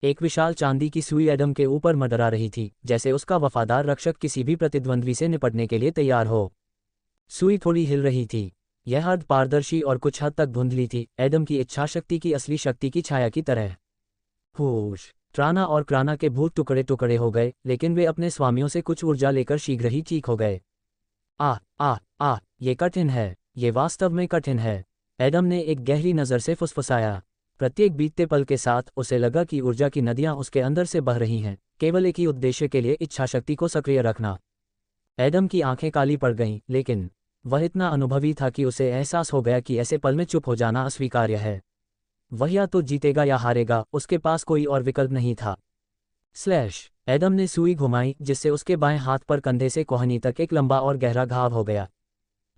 एक विशाल चांदी की सुई एडम के ऊपर मंडरा रही थी, जैसे उसका वफादार रक्षक किसी भी प्रतिद्वंद्वी से निपटने के लिए तैयार हो। सुई थोड़ी हिल रही थी। यह अर्ध पारदर्शी और कुछ हद तक धुंधली थी, एडम की इच्छाशक्ति की असली शक्ति की छाया की तरह। होश! ट्राना और क्राना के भूत टुकड़े टुकड़े हो गए, लेकिन वे अपने स्वामियों से कुछ ऊर्जा लेकर शीघ्र ही ठीक हो गए। आ ये कठिन है, ये वास्तव में कठिन है। एडम ने एक गहरी नज़र से फुसफुसाया। प्रत्येक बीतते पल के साथ उसे लगा कि ऊर्जा की नदियां उसके अंदर से बह रही हैं, केवल एक ही उद्देश्य के लिए, इच्छाशक्ति को सक्रिय रखना। एडम की आंखें काली पड़ गईं, लेकिन वह इतना अनुभवी था कि उसे एहसास हो गया कि ऐसे पल में चुप हो जाना अस्वीकार्य है। वह या तो जीतेगा या हारेगा, उसके पास कोई और विकल्प नहीं था। स्लैश! एडम ने सुई घुमाई, जिससे उसके बाएं हाथ पर कंधे से कोहनी तक एक लंबा और गहरा घाव हो गया।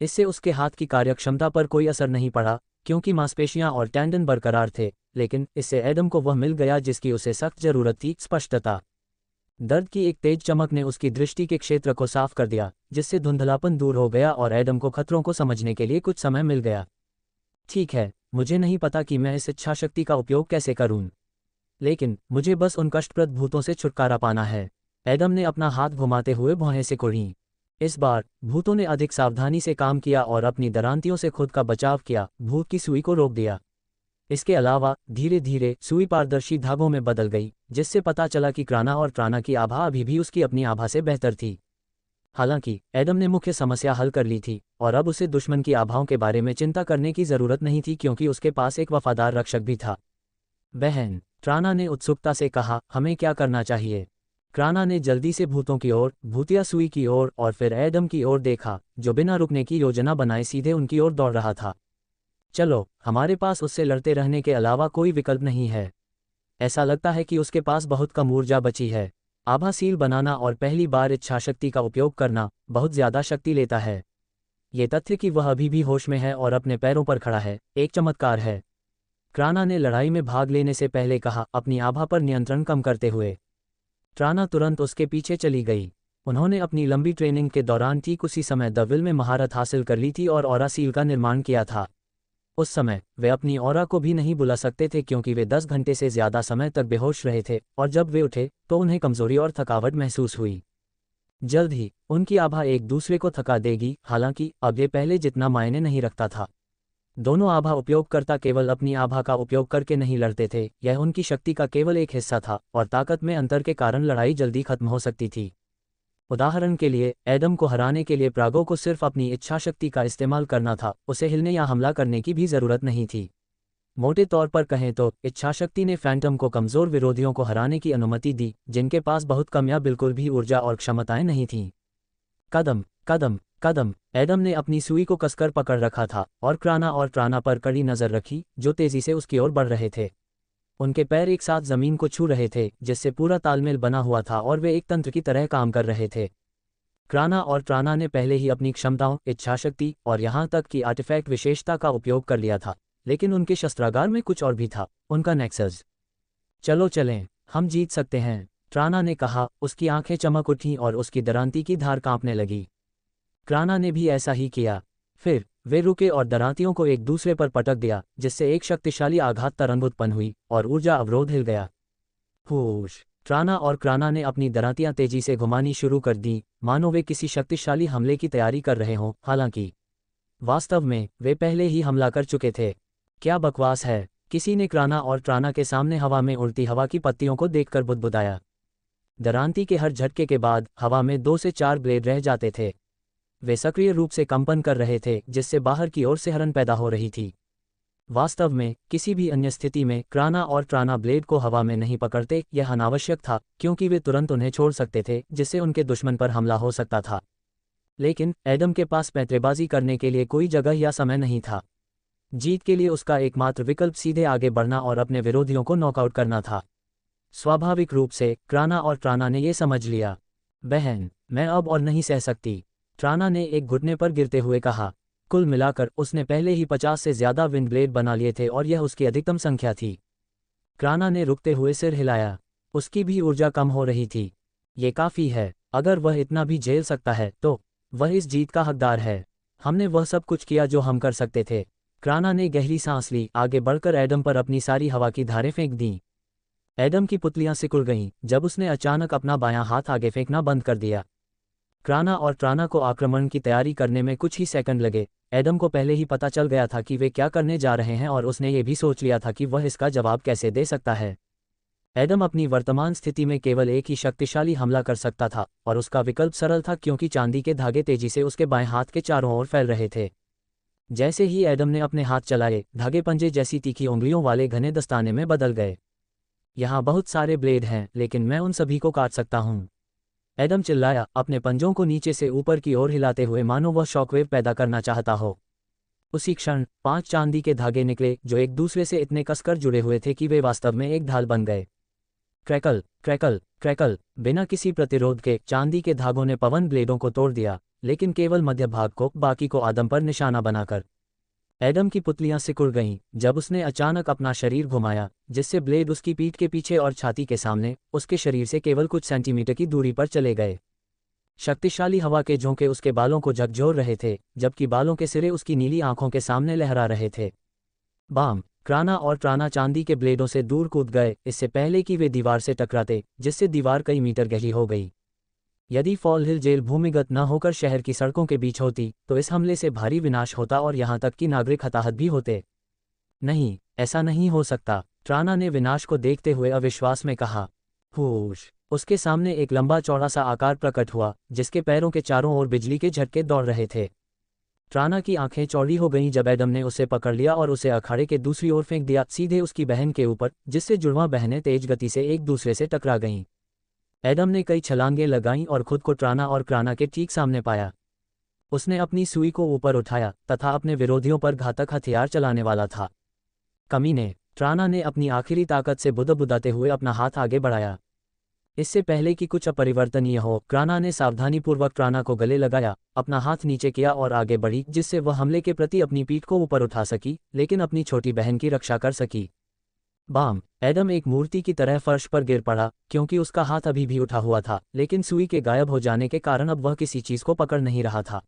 इससे उसके हाथ की कार्यक्षमता पर कोई असर नहीं पड़ा, क्योंकि मांसपेशियां और टेंडन बरकरार थे, लेकिन इससे एडम को वह मिल गया जिसकी उसे सख्त जरूरत थी, स्पष्टता। दर्द की एक तेज चमक ने उसकी दृष्टि के क्षेत्र को साफ कर दिया, जिससे धुंधलापन दूर हो गया और एडम को खतरों को समझने के लिए कुछ समय मिल गया। ठीक है, मुझे नहीं पता कि मैं इस इच्छाशक्ति का उपयोग कैसे करूं, लेकिन मुझे बस उन कष्टप्रद भूतों से छुटकारा पाना है। एडम ने अपना हाथ घुमाते हुए भौहें से कुढ़ीं। इस बार भूतों ने अधिक सावधानी से काम किया और अपनी दरांतियों से खुद का बचाव किया, भूत की सुई को रोक दिया। इसके अलावा धीरे धीरे सुई पारदर्शी धागों में बदल गई, जिससे पता चला कि क्राना और ट्राना की आभा अभी भी उसकी अपनी आभा से बेहतर थी। हालांकि एडम ने मुख्य समस्या हल कर ली थी और अब उसे दुश्मन की आभाओं के बारे में चिंता करने की जरूरत नहीं थी, क्योंकि उसके पास एक वफादार रक्षक भी था। बहन, ट्राना ने उत्सुकता से कहा, हमें क्या करना चाहिए? क्राना ने जल्दी से भूतों की ओर, भूतिया सुई की ओर और फिर एडम की ओर देखा, जो बिना रुकने की योजना बनाए सीधे उनकी ओर दौड़ रहा था। चलो, हमारे पास उससे लड़ते रहने के अलावा कोई विकल्प नहीं है। ऐसा लगता है कि उसके पास बहुत कम ऊर्जा बची है। आभासील बनाना और पहली बार इच्छाशक्ति का उपयोग करना बहुत ज्यादा शक्ति लेता है। ये तथ्य कि वह अभी भी होश में है और अपने पैरों पर खड़ा है, एक चमत्कार है। क्राना ने लड़ाई में भाग लेने से पहले कहा, अपनी आभा पर नियंत्रण कम करते हुए। ट्राना तुरंत उसके पीछे चली गई। उन्होंने अपनी लंबी ट्रेनिंग के दौरान ठीक उसी समय द विल में महारत हासिल कर ली थी और ऑरा सील का निर्माण किया था। उस समय वे अपनी ऑरा को भी नहीं बुला सकते थे, क्योंकि वे 10 घंटे से ज्यादा समय तक बेहोश रहे थे, और जब वे उठे तो उन्हें कमजोरी और थकावट महसूस हुई। जल्द ही उनकी आभा एक दूसरे को थका देगी, हालांकि अब ये पहले जितना मायने नहीं रखता था। दोनों आभा उपयोगकर्ता केवल अपनी आभा का उपयोग करके नहीं लड़ते थे, यह उनकी शक्ति का केवल एक हिस्सा था, और ताकत में अंतर के कारण लड़ाई जल्दी खत्म हो सकती थी। उदाहरण के लिए, एडम को हराने के लिए प्रागो को सिर्फ अपनी इच्छाशक्ति का इस्तेमाल करना था, उसे हिलने या हमला करने की भी जरूरत नहीं थी। मोटे तौर पर कहें तो इच्छाशक्ति ने फैंटम को कमजोर विरोधियों को हराने की अनुमति दी, जिनके पास बहुत कम या बिल्कुल भी ऊर्जा और क्षमताएं नहीं थीं। कदम कदम कदम! एडम ने अपनी सुई को कसकर पकड़ रखा था और ट्राना पर कड़ी नजर रखी, जो तेजी से उसकी ओर बढ़ रहे थे। उनके पैर एक साथ जमीन को छू रहे थे, जिससे पूरा तालमेल बना हुआ था और वे एक तंत्र की तरह काम कर रहे थे। क्राना और ट्राना ने पहले ही अपनी क्षमताओं, इच्छाशक्ति और यहां तक कि आर्टिफैक्ट विशेषता का उपयोग कर लिया था, लेकिन उनके शस्त्रागार में कुछ और भी था, उनका नेक्सस। चलो चलें, हम जीत सकते हैं, ट्राना ने कहा। उसकी आंखें चमक उठीं और उसकी दरांती की धार कांपने लगी। क्राना ने भी ऐसा ही किया। फिर वे रुके और दरांतियों को एक दूसरे पर पटक दिया, जिससे एक शक्तिशाली आघात तरंग उत्पन्न हुई और ऊर्जा अवरोध हिल गया। होश! ट्राना और क्राना ने अपनी दरांतियां तेजी से घुमानी शुरू कर दी, मानो वे किसी शक्तिशाली हमले की तैयारी कर रहे हों, हालांकि वास्तव में वे पहले ही हमला कर चुके थे। क्या बकवास है, किसी ने क्राना और ट्राना के सामने हवा में उड़ती हवा की पत्तियों को देखकर बुदबुदाया। दरांती के हर झटके के बाद हवा में 2 से 4 ब्लेड रह जाते थे। वे सक्रिय रूप से कंपन कर रहे थे, जिससे बाहर की ओर सिहरन पैदा हो रही थी। वास्तव में किसी भी अन्य स्थिति में क्राना और ट्राना ब्लेड को हवा में नहीं पकड़ते, यह अनावश्यक था, क्योंकि वे तुरंत उन्हें छोड़ सकते थे, जिससे उनके दुश्मन पर हमला हो सकता था। लेकिन एडम के पास पैंतरेबाजी करने के लिए कोई जगह या समय नहीं था। जीत के लिए उसका एकमात्र विकल्प सीधे आगे बढ़ना और अपने विरोधियों को नॉकआउट करना था। स्वाभाविक रूप से क्राना और ट्राना ने यह समझ लिया। बहन, मैं अब और नहीं सह सकती, ट्राना ने एक घुटने पर गिरते हुए कहा। कुल मिलाकर उसने पहले ही 50 से ज्यादा विंड ब्लेड बना लिए थे और यह उसकी अधिकतम संख्या थी। क्राना ने रुकते हुए सिर हिलाया। उसकी भी ऊर्जा कम हो रही थी। ये काफी है, अगर वह इतना भी झेल सकता है तो वह इस जीत का हकदार है। हमने वह सब कुछ किया जो हम कर सकते थे। क्राना ने गहरी सांस ली, आगे बढ़कर एडम पर अपनी सारी हवा की धारें फेंक दीं। एडम की पुतलियां सिकुड़ गईं जब उसने अचानक अपना बायां हाथ आगे फेंकना बंद कर दिया। क्राना और ट्राना को आक्रमण की तैयारी करने में कुछ ही सेकंड लगे। एडम को पहले ही पता चल गया था कि वे क्या करने जा रहे हैं और उसने ये भी सोच लिया था कि वह इसका जवाब कैसे दे सकता है। एडम अपनी वर्तमान स्थिति में केवल एक ही शक्तिशाली हमला कर सकता था और उसका विकल्प सरल था क्योंकि चांदी के धागे तेजी से उसके बाएं हाथ के चारों ओर फैल रहे थे। जैसे ही एडम ने अपने हाथ चलाए, धागे पंजे जैसी तीखी उंगलियों वाले घने दस्ताने में बदल गए। यहाँ बहुत सारे ब्लेड हैं, लेकिन मैं उन सभी को काट सकता हूँ। एडम चिल्लाया, अपने पंजों को नीचे से ऊपर की ओर हिलाते हुए मानो वह शॉकवेव पैदा करना चाहता हो। उसी क्षण 5 चांदी के धागे निकले जो एक दूसरे से इतने कसकर जुड़े हुए थे कि वे वास्तव में एक ढाल बन गए। क्रैकल क्रैकल क्रैकल, बिना किसी प्रतिरोध के चांदी के धागों ने पवन ब्लेडों को तोड़ दिया, लेकिन केवल मध्य भाग को, बाकी को आदम पर निशाना बनाकर। एडम की पुतलियां सिकुड़ गईं जब उसने अचानक अपना शरीर घुमाया, जिससे ब्लेड उसकी पीठ के पीछे और छाती के सामने, उसके शरीर से केवल कुछ सेंटीमीटर की दूरी पर चले गए। शक्तिशाली हवा के झोंके उसके बालों को झकझोर रहे थे, जबकि बालों के सिरे उसकी नीली आंखों के सामने लहरा रहे थे। बाम! क्राना और ट्राना चांदी के ब्लेडों से दूर कूद गए, इससे पहले कि वे दीवार से टकराते, जिससे दीवार कई मीटर गहरी हो गई। यदि फॉल हिल जेल भूमिगत न होकर शहर की सड़कों के बीच होती, तो इस हमले से भारी विनाश होता और यहाँ तक कि नागरिक हताहत भी होते। नहीं, ऐसा नहीं हो सकता, ट्राना ने विनाश को देखते हुए अविश्वास में कहा। हुश! उसके सामने एक लंबा चौड़ा सा आकार प्रकट हुआ, जिसके पैरों के चारों ओर बिजली के झटके दौड़ रहे थे। ट्राना की आंखें चौड़ी हो गईं जब एडम ने उसे पकड़ लिया और उसे अखाड़े के दूसरी ओर फेंक दिया, सीधे उसकी बहन के ऊपर, जिससे जुड़वां बहनें तेज गति से एक दूसरे से टकरा गईं। एडम ने कई छलांगें लगाईं और खुद को ट्राना और क्राना के ठीक सामने पाया। उसने अपनी सुई को ऊपर उठाया तथा अपने विरोधियों पर घातक हथियार चलाने वाला था। कमीने! ट्राना ने अपनी आखिरी ताकत से बुदबुदाते हुए अपना हाथ आगे बढ़ाया। इससे पहले कि कुछ अपरिवर्तनीय हो, क्राना ने सावधानीपूर्वक ट्राना को गले लगाया, अपना हाथ नीचे किया और आगे बढ़ी, जिससे वह हमले के प्रति अपनी पीठ को ऊपर उठा सकी, लेकिन अपनी छोटी बहन की रक्षा कर सकी। बाम! एडम एक मूर्ति की तरह फर्श पर गिर पड़ा, क्योंकि उसका हाथ अभी भी उठा हुआ था, लेकिन सुई के गायब हो जाने के कारण अब वह किसी चीज को पकड़ नहीं रहा था।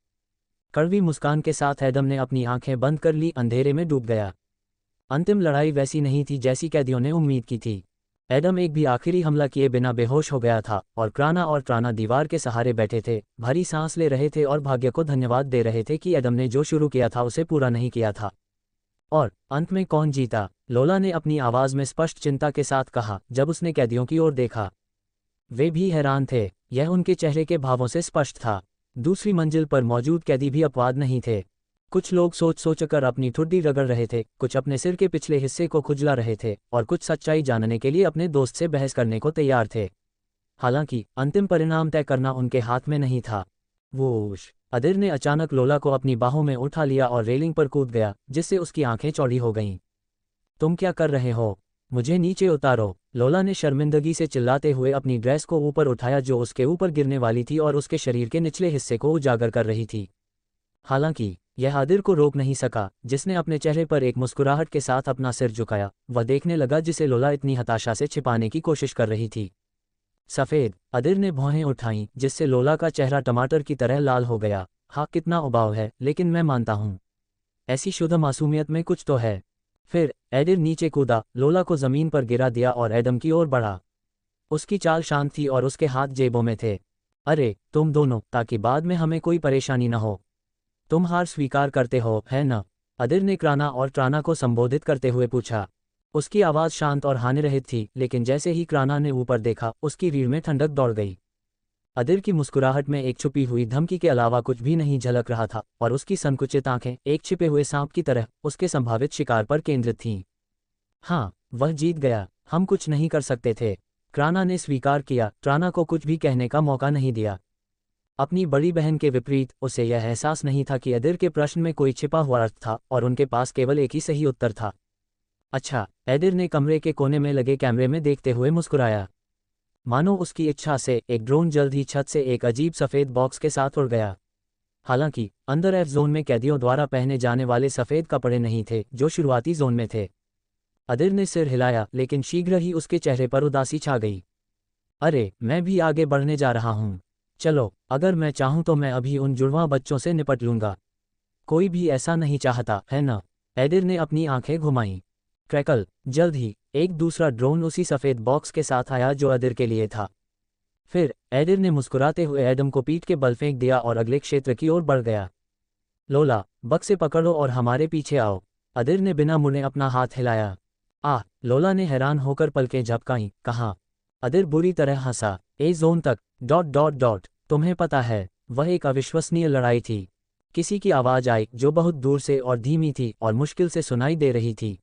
कड़वी मुस्कान के साथ एडम ने अपनी आंखें बंद कर ली, अंधेरे में डूब गया। अंतिम लड़ाई वैसी नहीं थी जैसी कैदियों ने उम्मीद की थी। एडम एक भी आखिरी हमला किए बिना बेहोश हो गया था और क्राना और ट्राना दीवार के सहारे बैठे थे, भारी सांस ले रहे थे और भाग्य को धन्यवाद दे रहे थे कि एडम ने जो शुरू किया था उसे पूरा नहीं किया था। और अंत में कौन जीता? लोला ने अपनी आवाज में स्पष्ट चिंता के साथ कहा जब उसने कैदियों की ओर देखा। वे भी हैरान थे, यह उनके चेहरे के भावों से स्पष्ट था। दूसरी मंजिल पर मौजूद कैदी भी अपवाद नहीं थे। कुछ लोग सोच कर अपनी ठुड्डी रगड़ रहे थे, कुछ अपने सिर के पिछले हिस्से को खुजला रहे थे और कुछ सच्चाई जानने के लिए अपने दोस्त से बहस करने को तैयार थे। हालांकि अंतिम परिणाम तय करना उनके हाथ में नहीं था। वोश! अदिर ने अचानक लोला को अपनी बाहों में उठा लिया और रेलिंग पर कूद गया, जिससे उसकी आंखें चौड़ी हो गईं। तुम क्या कर रहे हो? मुझे नीचे उतारो! लोला ने शर्मिंदगी से चिल्लाते हुए अपनी ड्रेस को ऊपर उठाया जो उसके ऊपर गिरने वाली थी और उसके शरीर के निचले हिस्से को उजागर कर रही थी। हालांकि यह अदिर को रोक नहीं सका, जिसने अपने चेहरे पर एक मुस्कुराहट के साथ अपना सिर झुकाया। वह देखने लगा जिसे लोला इतनी हताशा से छिपाने की कोशिश कर रही थी। सफ़ेद! अदिर ने भौहें उठाईं, जिससे लोला का चेहरा टमाटर की तरह लाल हो गया। हाँ, कितना उबाऊ है, लेकिन मैं मानता हूँ, ऐसी शुद्ध मासूमियत में कुछ तो है। फिर एडिर नीचे कूदा, लोला को जमीन पर गिरा दिया और एडम की ओर बढ़ा। उसकी चाल शांत थी और उसके हाथ जेबों में थे। अरे तुम दोनों, ताकि बाद में हमें कोई परेशानी न हो। तुम हार स्वीकार करते हो, है न? अदिर ने क्राना और ट्राना को संबोधित करते हुए पूछा। उसकी आवाज़ शांत और हानिरहित थी, लेकिन जैसे ही क्राना ने ऊपर देखा, उसकी रीढ़ में ठंडक दौड़ गई। अदिर की मुस्कुराहट में एक छुपी हुई धमकी के अलावा कुछ भी नहीं झलक रहा था और उसकी संकुचित आंखें, एक छिपे हुए सांप की तरह, उसके संभावित शिकार पर केंद्रित थीं। हाँ, वह जीत गया, हम कुछ नहीं कर सकते थे। क्राना ने स्वीकार किया, ट्राना को कुछ भी कहने का मौका नहीं दिया। अपनी बड़ी बहन के विपरीत, उसे यह एहसास नहीं था कि अदिर के प्रश्न में कोई छिपा हुआ अर्थ था और उनके पास केवल एक ही सही उत्तर था। अच्छा, एडिर ने कमरे के कोने में लगे कैमरे में देखते हुए मुस्कुराया। मानो उसकी इच्छा से एक ड्रोन जल्द ही छत से एक अजीब सफ़ेद बॉक्स के साथ उड़ गया। हालांकि अंदर एफ जोन में कैदियों द्वारा पहने जाने वाले सफ़ेद कपड़े नहीं थे जो शुरुआती जोन में थे। अदिर ने सिर हिलाया, लेकिन शीघ्र ही उसके चेहरे पर उदासी छा गई। अरे, मैं भी आगे बढ़ने जा रहा हूँ। चलो, अगर मैं चाहूँ तो मैं अभी उन जुड़वां बच्चों से निपट लूँगा। कोई भी ऐसा नहीं चाहता, है न? एडिर ने अपनी आंखें घुमाईं। क्रैकल। जल्द ही एक दूसरा ड्रोन उसी सफ़ेद बॉक्स के साथ आया जो अदिर के लिए था। फिर एडिर ने मुस्कुराते हुए एडम को पीठ के बल फेंक दिया और अगले क्षेत्र की ओर बढ़ गया। लोला, बक्से पकड़ो और हमारे पीछे आओ। अदिर ने बिना मुड़े अपना हाथ हिलाया। लोला ने हैरान होकर पलकें झपकाईं। कहाँ? अदिर बुरी तरह हंसा। ए जोन तक ... तुम्हें पता है, वह एक अविश्वसनीय लड़ाई थी। किसी की आवाज़ आई जो बहुत दूर से और धीमी थी और मुश्किल से सुनाई दे रही थी।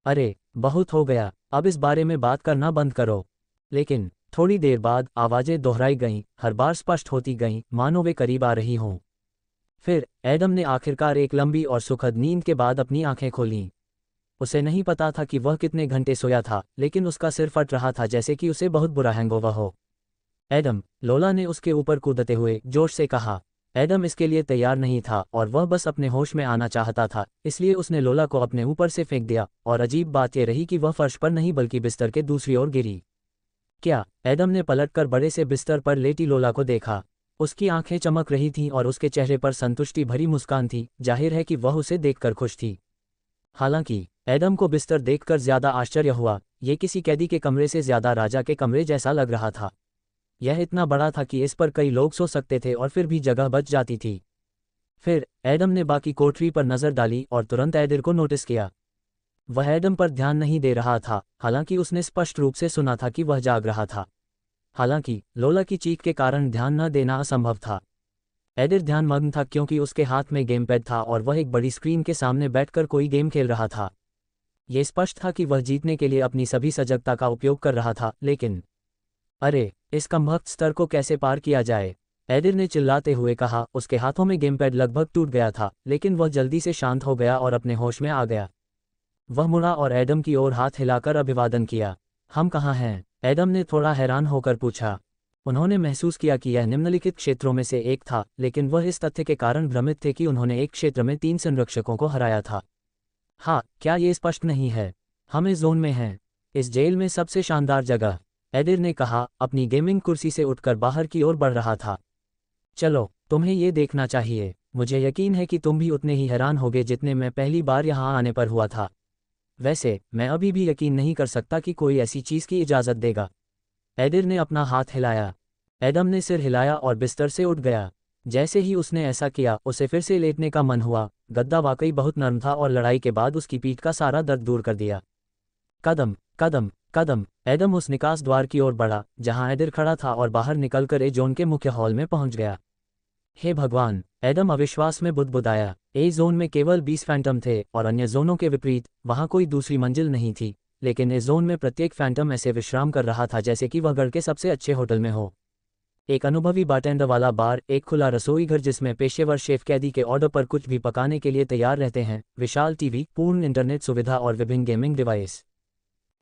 अरे, बहुत हो गया, अब इस बारे में बात करना बंद करो। लेकिन थोड़ी देर बाद आवाज़ें दोहराई गईं, हर बार स्पष्ट होती गईं, मानो वे करीब आ रही हों। फिर एडम ने आखिरकार एक लंबी और सुखद नींद के बाद अपनी आंखें खोलीं। उसे नहीं पता था कि वह कितने घंटे सोया था, लेकिन उसका सिर फट रहा था जैसे कि उसे बहुत बुरा हैंगओवर हो। एडम, लोला ने उसके ऊपर कूदते हुए जोश से कहा। एडम इसके लिए तैयार नहीं था और वह बस अपने होश में आना चाहता था, इसलिए उसने लोला को अपने ऊपर से फेंक दिया, और अजीब बात यह रही कि वह फर्श पर नहीं बल्कि बिस्तर के दूसरी ओर गिरी। क्या? एडम ने पलटकर बड़े से बिस्तर पर लेटी लोला को देखा। उसकी आंखें चमक रही थीं और उसके चेहरे पर संतुष्टि भरी मुस्कान थी। जाहिर है कि वह उसे देखकर खुश थी। हालांकि एडम को बिस्तर देखकर ज्यादा आश्चर्य हुआ। ये किसी कैदी के कमरे से ज्यादा राजा के कमरे जैसा लग रहा था। यह इतना बड़ा था कि इस पर कई लोग सो सकते थे और फिर भी जगह बच जाती थी। फिर एडम ने बाकी कोठरी पर नजर डाली और तुरंत एडिर को नोटिस किया। वह एडम पर ध्यान नहीं दे रहा था, हालांकि उसने स्पष्ट रूप से सुना था कि वह जाग रहा था। हालांकि लोला की चीख के कारण ध्यान न देना असंभव था। एडिर ध्यानमग्न था क्योंकि उसके हाथ में गेम पैड था और वह एक बड़ी स्क्रीन के सामने बैठकर कोई गेम खेल रहा था। ये स्पष्ट था कि वह जीतने के लिए अपनी सभी सजगता का उपयोग कर रहा था, लेकिन अरे, इस कमबख्त स्तर को कैसे पार किया जाए? एडिर ने चिल्लाते हुए कहा। उसके हाथों में गेम पैड लगभग टूट गया था, लेकिन वह जल्दी से शांत हो गया और अपने होश में आ गया। वह मुड़ा और एडम की ओर हाथ हिलाकर अभिवादन किया। हम कहाँ हैं? एडम ने थोड़ा हैरान होकर पूछा। उन्होंने महसूस किया कि यह निम्नलिखित क्षेत्रों में से एक था, लेकिन वह इस तथ्य के कारण भ्रमित थे कि उन्होंने एक क्षेत्र में 3 संरक्षकों को हराया था। हाँ, क्या ये स्पष्ट नहीं है? हम इस जोन में हैं, इस जेल में सबसे शानदार जगह, एडिर ने कहा, अपनी गेमिंग कुर्सी से उठकर बाहर की ओर बढ़ रहा था। चलो, तुम्हें ये देखना चाहिए। मुझे यकीन है कि तुम भी उतने ही हैरान होगे जितने मैं पहली बार यहाँ आने पर हुआ था। वैसे मैं अभी भी यकीन नहीं कर सकता कि कोई ऐसी चीज़ की इजाज़त देगा। एडिर ने अपना हाथ हिलाया। एडम ने सिर हिलाया और बिस्तर से उठ गया। जैसे ही उसने ऐसा किया, उसे फिर से लेटने का मन हुआ। गद्दा वाकई बहुत नरम था और लड़ाई के बाद उसकी पीठ का सारा दर्द दूर कर दिया। कदम कदम कदम। एडम उस निकास द्वार की ओर बढ़ा जहां एडिर खड़ा था और बाहर निकलकर ए जोन के मुख्य हॉल में पहुंच गया। हे भगवान, एडम अविश्वास में बुदबुदाया। ए जोन में केवल 20 फैंटम थे और अन्य जोनों के विपरीत वहां कोई दूसरी मंजिल नहीं थी, लेकिन इस जोन में प्रत्येक फैंटम ऐसे विश्राम कर रहा था जैसे कि वह गढ़ के सबसे अच्छे होटल में हो। एक अनुभवी बारटेंडर वाला बार, एक खुला रसोई घर जिसमें पेशेवर शेफ कैदी के ऑर्डर पर कुछ भी पकाने के लिए तैयार रहते हैं, विशाल टीवी, पूर्ण इंटरनेट सुविधा और विभिन्न गेमिंग डिवाइस।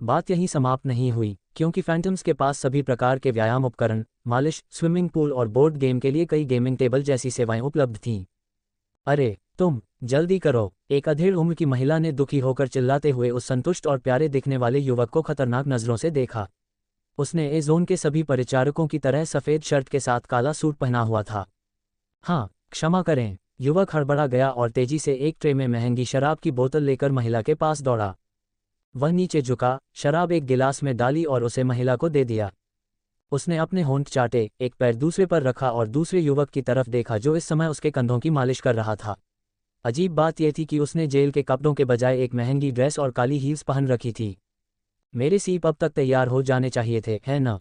बात यहीं समाप्त नहीं हुई, क्योंकि फैंटम्स के पास सभी प्रकार के व्यायाम उपकरण, मालिश, स्विमिंग पूल और बोर्ड गेम के लिए कई गेमिंग टेबल जैसी सेवाएं उपलब्ध थीं। अरे, तुम जल्दी करो, एक अधेड़ उम्र की महिला ने दुखी होकर चिल्लाते हुए उस संतुष्ट और प्यारे दिखने वाले युवक को खतरनाक नजरों से देखा। उसने ए जोन के सभी परिचारकों की तरह सफ़ेद शर्ट के साथ काला सूट पहना हुआ था। हाँ, क्षमा करें। युवक हड़बड़ा गया और तेजी से एक ट्रे में महंगी शराब की बोतल लेकर महिला के पास दौड़ा। वह नीचे झुका, शराब एक गिलास में डाली और उसे महिला को दे दिया। उसने अपने होंठ चाटे, एक पैर दूसरे पर रखा और दूसरे युवक की तरफ देखा जो इस समय उसके कंधों की मालिश कर रहा था। अजीब बात यह थी कि उसने जेल के कपड़ों के बजाय एक महंगी ड्रेस और काली हील्स पहन रखी थी। मेरे सीप अब तक तैयार हो जाने चाहिए थे, है न?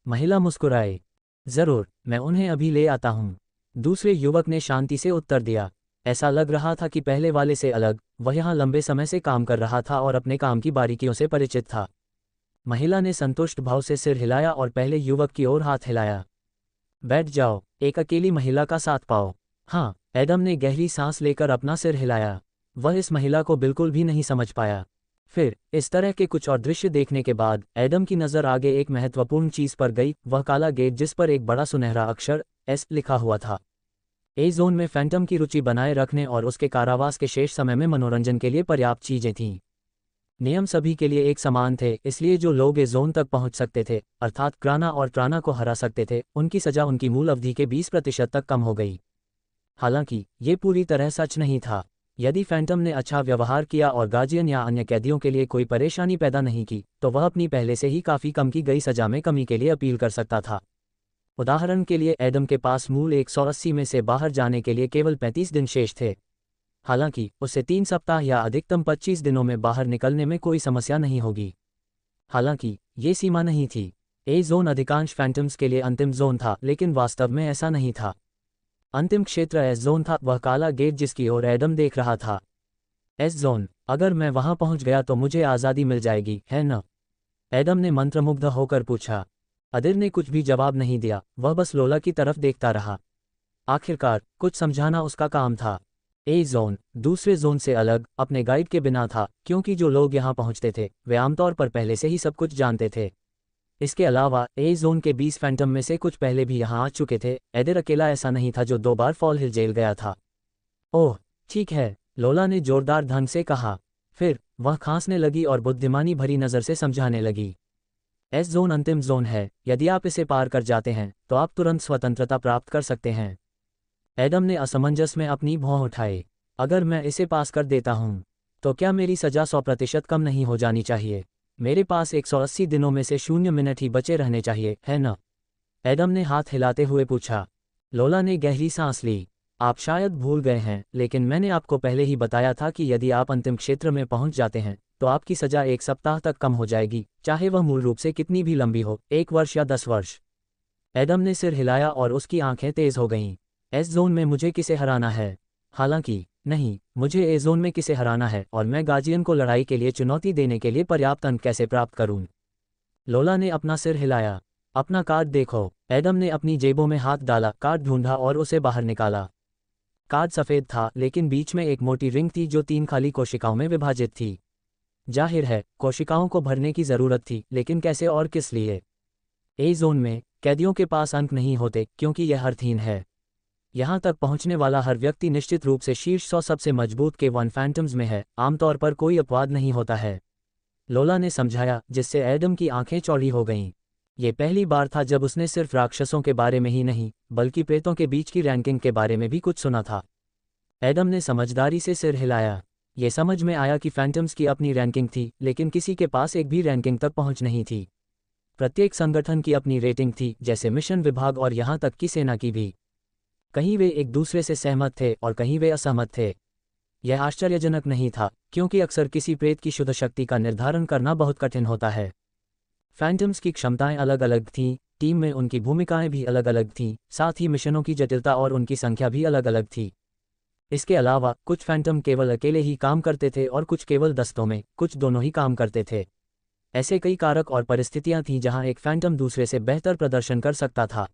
महिला मुस्कुराई। जरूर, मैं उन्हें अभी ले आता हूँ, दूसरे युवक ने शांति से उत्तर दिया। ऐसा लग रहा था कि पहले वाले से अलग, वह यहाँ लंबे समय से काम कर रहा था और अपने काम की बारीकियों से परिचित था। महिला ने संतुष्ट भाव से सिर हिलाया और पहले युवक की ओर हाथ हिलाया। बैठ जाओ, एक अकेली महिला का साथ पाओ। हाँ, एडम ने गहरी सांस लेकर अपना सिर हिलाया। वह इस महिला को बिल्कुल भी नहीं समझ पाया। फिर इस तरह के कुछ और दृश्य देखने के बाद एडम की नज़र आगे एक महत्वपूर्ण चीज़ पर गई, वह काला गेट जिस पर एक बड़ा सुनहरा अक्षर एस लिखा हुआ था। ए जोन में फैंटम की रुचि बनाए रखने और उसके कारावास के शेष समय में मनोरंजन के लिए पर्याप्त चीज़ें थीं। नियम सभी के लिए एक समान थे, इसलिए जो लोग ए जोन तक पहुंच सकते थे, अर्थात क्राना और ट्राना को हरा सकते थे, उनकी सजा उनकी मूल अवधि के 20% तक कम हो गई। हालांकि ये पूरी तरह सच नहीं था। यदि फैंटम ने अच्छा व्यवहार किया और गार्जियन या अन्य कैदियों के लिए कोई परेशानी पैदा नहीं की, तो वह अपनी पहले से ही काफ़ी कम की गई सजा में कमी के लिए अपील कर सकता था। उदाहरण के लिए एडम के पास मूल 180 में से बाहर जाने के लिए केवल 35 दिन शेष थे। हालांकि उसे 3 सप्ताह या अधिकतम 25 दिनों में बाहर निकलने में कोई समस्या नहीं होगी। हालांकि ये सीमा नहीं थी। ए जोन अधिकांश फैंटम्स के लिए अंतिम जोन था, लेकिन वास्तव में ऐसा नहीं था। अंतिम क्षेत्र एस जोन था, वह काला गेट जिसकी ओर एडम देख रहा था। एस जोन, अगर मैं वहां पहुंच गया तो मुझे आज़ादी मिल जाएगी, है न? एडम ने मंत्रमुग्ध होकर पूछा। अदिर ने कुछ भी जवाब नहीं दिया, वह बस लोला की तरफ देखता रहा। आखिरकार कुछ समझाना उसका काम था। ए जोन दूसरे जोन से अलग, अपने गाइड के बिना था, क्योंकि जो लोग यहाँ पहुँचते थे वे आमतौर पर पहले से ही सब कुछ जानते थे। इसके अलावा ए जोन के 20 फैंटम में से कुछ पहले भी यहाँ आ चुके थे। एडिर अकेला ऐसा नहीं था जो 2 बार फॉल हिल जेल गया था। ओह ठीक है, लोला ने जोरदार ढंग से कहा। फिर वह खांसने लगी और बुद्धिमानी भरी नज़र से समझाने लगी। एस जोन अंतिम जोन है, यदि आप इसे पार कर जाते हैं तो आप तुरंत स्वतंत्रता प्राप्त कर सकते हैं। एडम ने असमंजस में अपनी भौं उठाई। अगर मैं इसे पास कर देता हूँ तो क्या मेरी सज़ा 100% कम नहीं हो जानी चाहिए? मेरे पास 180 दिनों में से 0 मिनट ही बचे रहने चाहिए, है न? एडम ने हाथ हिलाते हुए पूछा। लोला ने गहरी सांस ली। आप शायद भूल गए हैं, लेकिन मैंने आपको पहले ही बताया था कि यदि आप अंतिम क्षेत्र में पहुंच जाते हैं तो आपकी सज़ा 1 सप्ताह तक कम हो जाएगी, चाहे वह मूल रूप से कितनी भी लंबी हो, 1 वर्ष या 10 वर्ष। एडम ने सिर हिलाया और उसकी आंखें तेज हो गईं। एस जोन में मुझे किसे हराना है? हालांकि नहीं, मुझे ए जोन में किसे हराना है और मैं गार्जियन को लड़ाई के लिए चुनौती देने के लिए पर्याप्त अंक कैसे प्राप्त करूं? लोला ने अपना सिर हिलाया। अपना कार्ड देखो। एडम ने अपनी जेबों में हाथ डाला, कार्ड ढूंढा और उसे बाहर निकाला। कार्ड सफ़ेद था, लेकिन बीच में एक मोटी रिंग थी जो 3 खाली कोशिकाओं में विभाजित थी। जाहिर है कोशिकाओं को भरने की ज़रूरत थी, लेकिन कैसे और किस लिए? ए जोन में कैदियों के पास अंक नहीं होते, क्योंकि यह अर्थहीन है। यहाँ तक पहुँचने वाला हर व्यक्ति निश्चित रूप से शीर्ष 100 सबसे मजबूत के 1 फैंटम्स में है। आमतौर पर कोई अपवाद नहीं होता है, लोला ने समझाया, जिससे एडम की आंखें चौड़ी हो गईं। ये पहली बार था जब उसने सिर्फ राक्षसों के बारे में ही नहीं, बल्कि प्रेतों के बीच की रैंकिंग के बारे में भी कुछ सुना था। एडम ने समझदारी से सिर हिलाया। ये समझ में आया कि फैंटम्स की अपनी रैंकिंग थी, लेकिन किसी के पास एक भी रैंकिंग तक पहुंच नहीं थी। प्रत्येक संगठन की अपनी रेटिंग थी, जैसे मिशन विभाग और यहाँ तक कि सेना की भी। कहीं वे एक दूसरे से सहमत थे और कहीं वे असहमत थे। यह आश्चर्यजनक नहीं था, क्योंकि अक्सर किसी प्रेत की शुद्ध शक्ति का निर्धारण करना बहुत कठिन होता है। फैंटम्स की क्षमताएं अलग अलग थीं, टीम में उनकी भूमिकाएं भी अलग अलग थीं, साथ ही मिशनों की जटिलता और उनकी संख्या भी अलग अलग थी। इसके अलावा कुछ फैंटम केवल अकेले ही काम करते थे और कुछ केवल दस्तों में, कुछ दोनों ही काम करते थे। ऐसे कई कारक और परिस्थितियां थीं जहां एक फैंटम दूसरे से बेहतर प्रदर्शन कर सकता था।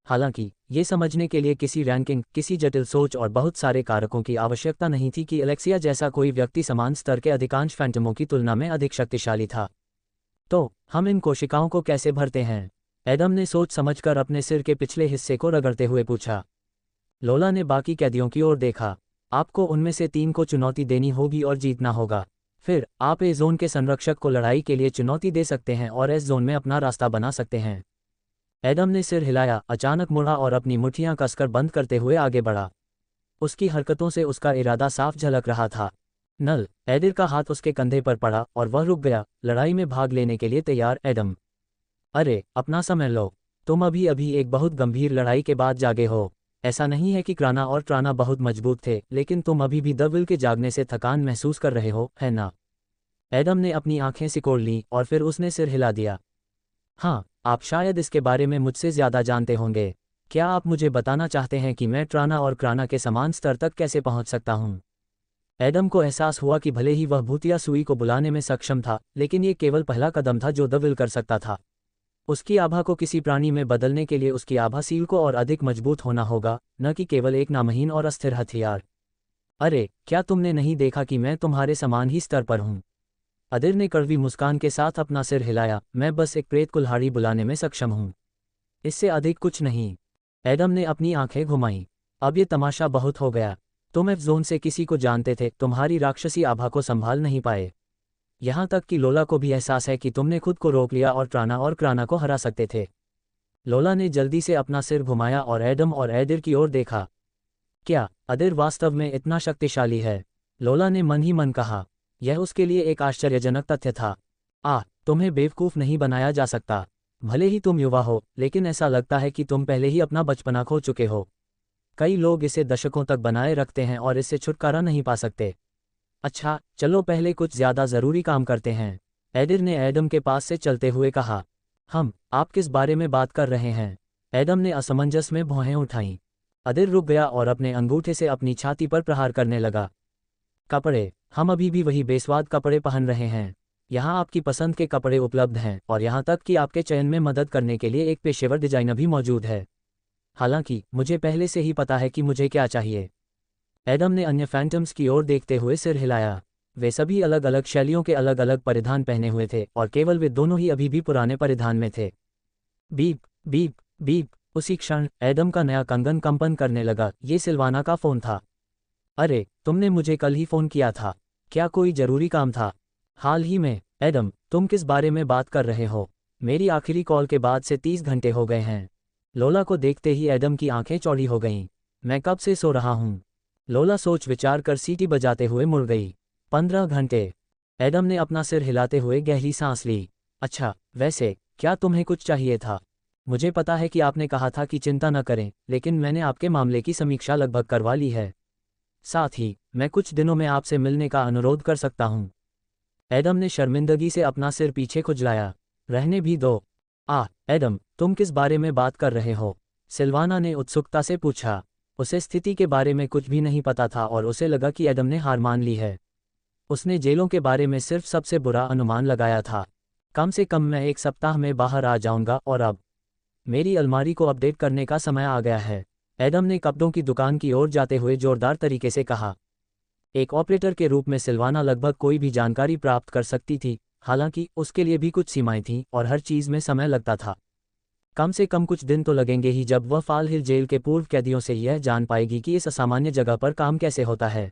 हालांकि ये समझने के लिए किसी रैंकिंग, किसी जटिल सोच और बहुत सारे कारकों की आवश्यकता नहीं थी कि एलेक्सिया जैसा कोई व्यक्ति समान स्तर के अधिकांश फैंटमों की तुलना में अधिक शक्तिशाली था। तो हम इन कोशिकाओं को कैसे भरते हैं? एडम ने सोच समझकर अपने सिर के पिछले हिस्से को रगड़ते हुए पूछा। लोला ने बाकी कैदियों की ओर देखा। आपको उनमें से 3 को चुनौती देनी होगी और जीतना होगा। फिर आप ए जोन के संरक्षक को लड़ाई के लिए चुनौती दे सकते हैं और एस जोन में अपना रास्ता बना सकते हैं। एडम ने सिर हिलाया, अचानक मुड़ा और अपनी मुट्ठियां कसकर बंद करते हुए आगे बढ़ा। उसकी हरकतों से उसका इरादा साफ झलक रहा था। नल, एडिर का हाथ उसके कंधे पर पड़ा और वह रुक गया। लड़ाई में भाग लेने के लिए तैयार एडम? अरे अपना समय लो, तुम अभी अभी एक बहुत गंभीर लड़ाई के बाद जागे हो। ऐसा नहीं है कि क्राना और ट्राना बहुत मजबूत थे, लेकिन तुम अभी भी द विल के जागने से थकान महसूस कर रहे हो, है ना? एडम ने अपनी आंखें सिकोड़ लीं और फिर उसने सिर हिला दिया। हाँ, आप शायद इसके बारे में मुझसे ज़्यादा जानते होंगे। क्या आप मुझे बताना चाहते हैं कि मैं ट्राना और क्राना के समान स्तर तक कैसे पहुंच सकता हूं? एडम को एहसास हुआ कि भले ही वह भूतिया सुई को बुलाने में सक्षम था, लेकिन ये केवल पहला कदम था जो द विल कर सकता था। उसकी आभा को किसी प्राणी में बदलने के लिए उसकी आभा सील को और अधिक मजबूत होना होगा, न कि केवल एक नामहीन और अस्थिर हथियार। अरे क्या तुमने नहीं देखा कि मैं तुम्हारे समान ही स्तर पर हूँ? अदिर ने कड़वी मुस्कान के साथ अपना सिर हिलाया। मैं बस एक प्रेत कुल्हाड़ी बुलाने में सक्षम हूँ, इससे अधिक कुछ नहीं। एडम ने अपनी आंखें घुमाईं। अब ये तमाशा बहुत हो गया। तुम एफ जोन से किसी को जानते थे, तुम्हारी राक्षसी आभा को संभाल नहीं पाए। यहाँ तक कि लोला को भी एहसास है कि तुमने खुद को रोक लिया और ट्राना और क्राना को हरा सकते थे। लोला ने जल्दी से अपना सिर घुमाया और एडम और एडिर की ओर देखा। क्या अदिर वास्तव में इतना शक्तिशाली है? लोला ने मन ही मन कहा। यह उसके लिए एक आश्चर्यजनक तथ्य था। तुम्हें बेवकूफ़ नहीं बनाया जा सकता। भले ही तुम युवा हो, लेकिन ऐसा लगता है कि तुम पहले ही अपना बचपना खो चुके हो। कई लोग इसे दशकों तक बनाए रखते हैं और इससे छुटकारा नहीं पा सकते। अच्छा, चलो पहले कुछ ज़्यादा ज़रूरी काम करते हैं, एडिर ने एडम के पास से चलते हुए कहा। आप किस बारे में बात कर रहे हैं? एडम ने असमंजस में भौहें उठाईं। अदिर रुक गया और अपने अंगूठे से अपनी छाती पर प्रहार करने लगा। कपड़े, हम अभी भी वही बेस्वाद कपड़े पहन रहे हैं। यहाँ आपकी पसंद के कपड़े उपलब्ध हैं और यहाँ तक कि आपके चयन में मदद करने के लिए एक पेशेवर डिजाइनर भी मौजूद है। हालांकि मुझे पहले से ही पता है कि मुझे क्या चाहिए। एडम ने अन्य फैंटम्स की ओर देखते हुए सिर हिलाया। वे सभी अलग अलग शैलियों के अलग अलग परिधान पहने हुए थे और केवल वे दोनों ही अभी भी पुराने परिधान में थे। Beep beep beep. उसी क्षण एडम का नया कंगन कंपन करने लगा। ये सिल्वाना का फ़ोन था। अरे, तुमने मुझे कल ही फ़ोन किया था। क्या कोई ज़रूरी काम था? हाल ही में। एडम, तुम किस बारे में बात कर रहे हो? मेरी आखिरी कॉल के बाद से 30 घंटे हो गए हैं। लोला को देखते ही एडम की आंखें चौड़ी हो गईं। मैं कब से सो रहा हूँ? लोला सोच विचार कर सीटी बजाते हुए मुड़ गई। 15 घंटे। एडम ने अपना सिर हिलाते हुए गहरी सांस ली। अच्छा, वैसे क्या तुम्हें कुछ चाहिए था? मुझे पता है कि आपने कहा था कि चिंता न करें, लेकिन मैंने आपके मामले की समीक्षा लगभग करवा ली है। साथ ही मैं कुछ दिनों में आपसे मिलने का अनुरोध कर सकता हूँ। एडम ने शर्मिंदगी से अपना सिर पीछे खुजलाया। रहने भी दो। एडम, तुम किस बारे में बात कर रहे हो? सिल्वाना ने उत्सुकता से पूछा। उसे स्थिति के बारे में कुछ भी नहीं पता था और उसे लगा कि एडम ने हार मान ली है। उसने जेलों के बारे में सिर्फ सबसे बुरा अनुमान लगाया था। कम से कम मैं 1 सप्ताह में बाहर आ जाऊंगा और अब मेरी अलमारी को अपडेट करने का समय आ गया है। एडम ने कपड़ों की दुकान की ओर जाते हुए जोरदार तरीके से कहा। एक ऑपरेटर के रूप में सिल्वाना लगभग कोई भी जानकारी प्राप्त कर सकती थी, हालांकि उसके लिए भी कुछ सीमाएं थीं और हर चीज़ में समय लगता था। कम से कम कुछ दिन तो लगेंगे ही जब वह फॉल हिल जेल के पूर्व कैदियों से यह जान पाएगी कि इस असामान्य जगह पर काम कैसे होता है।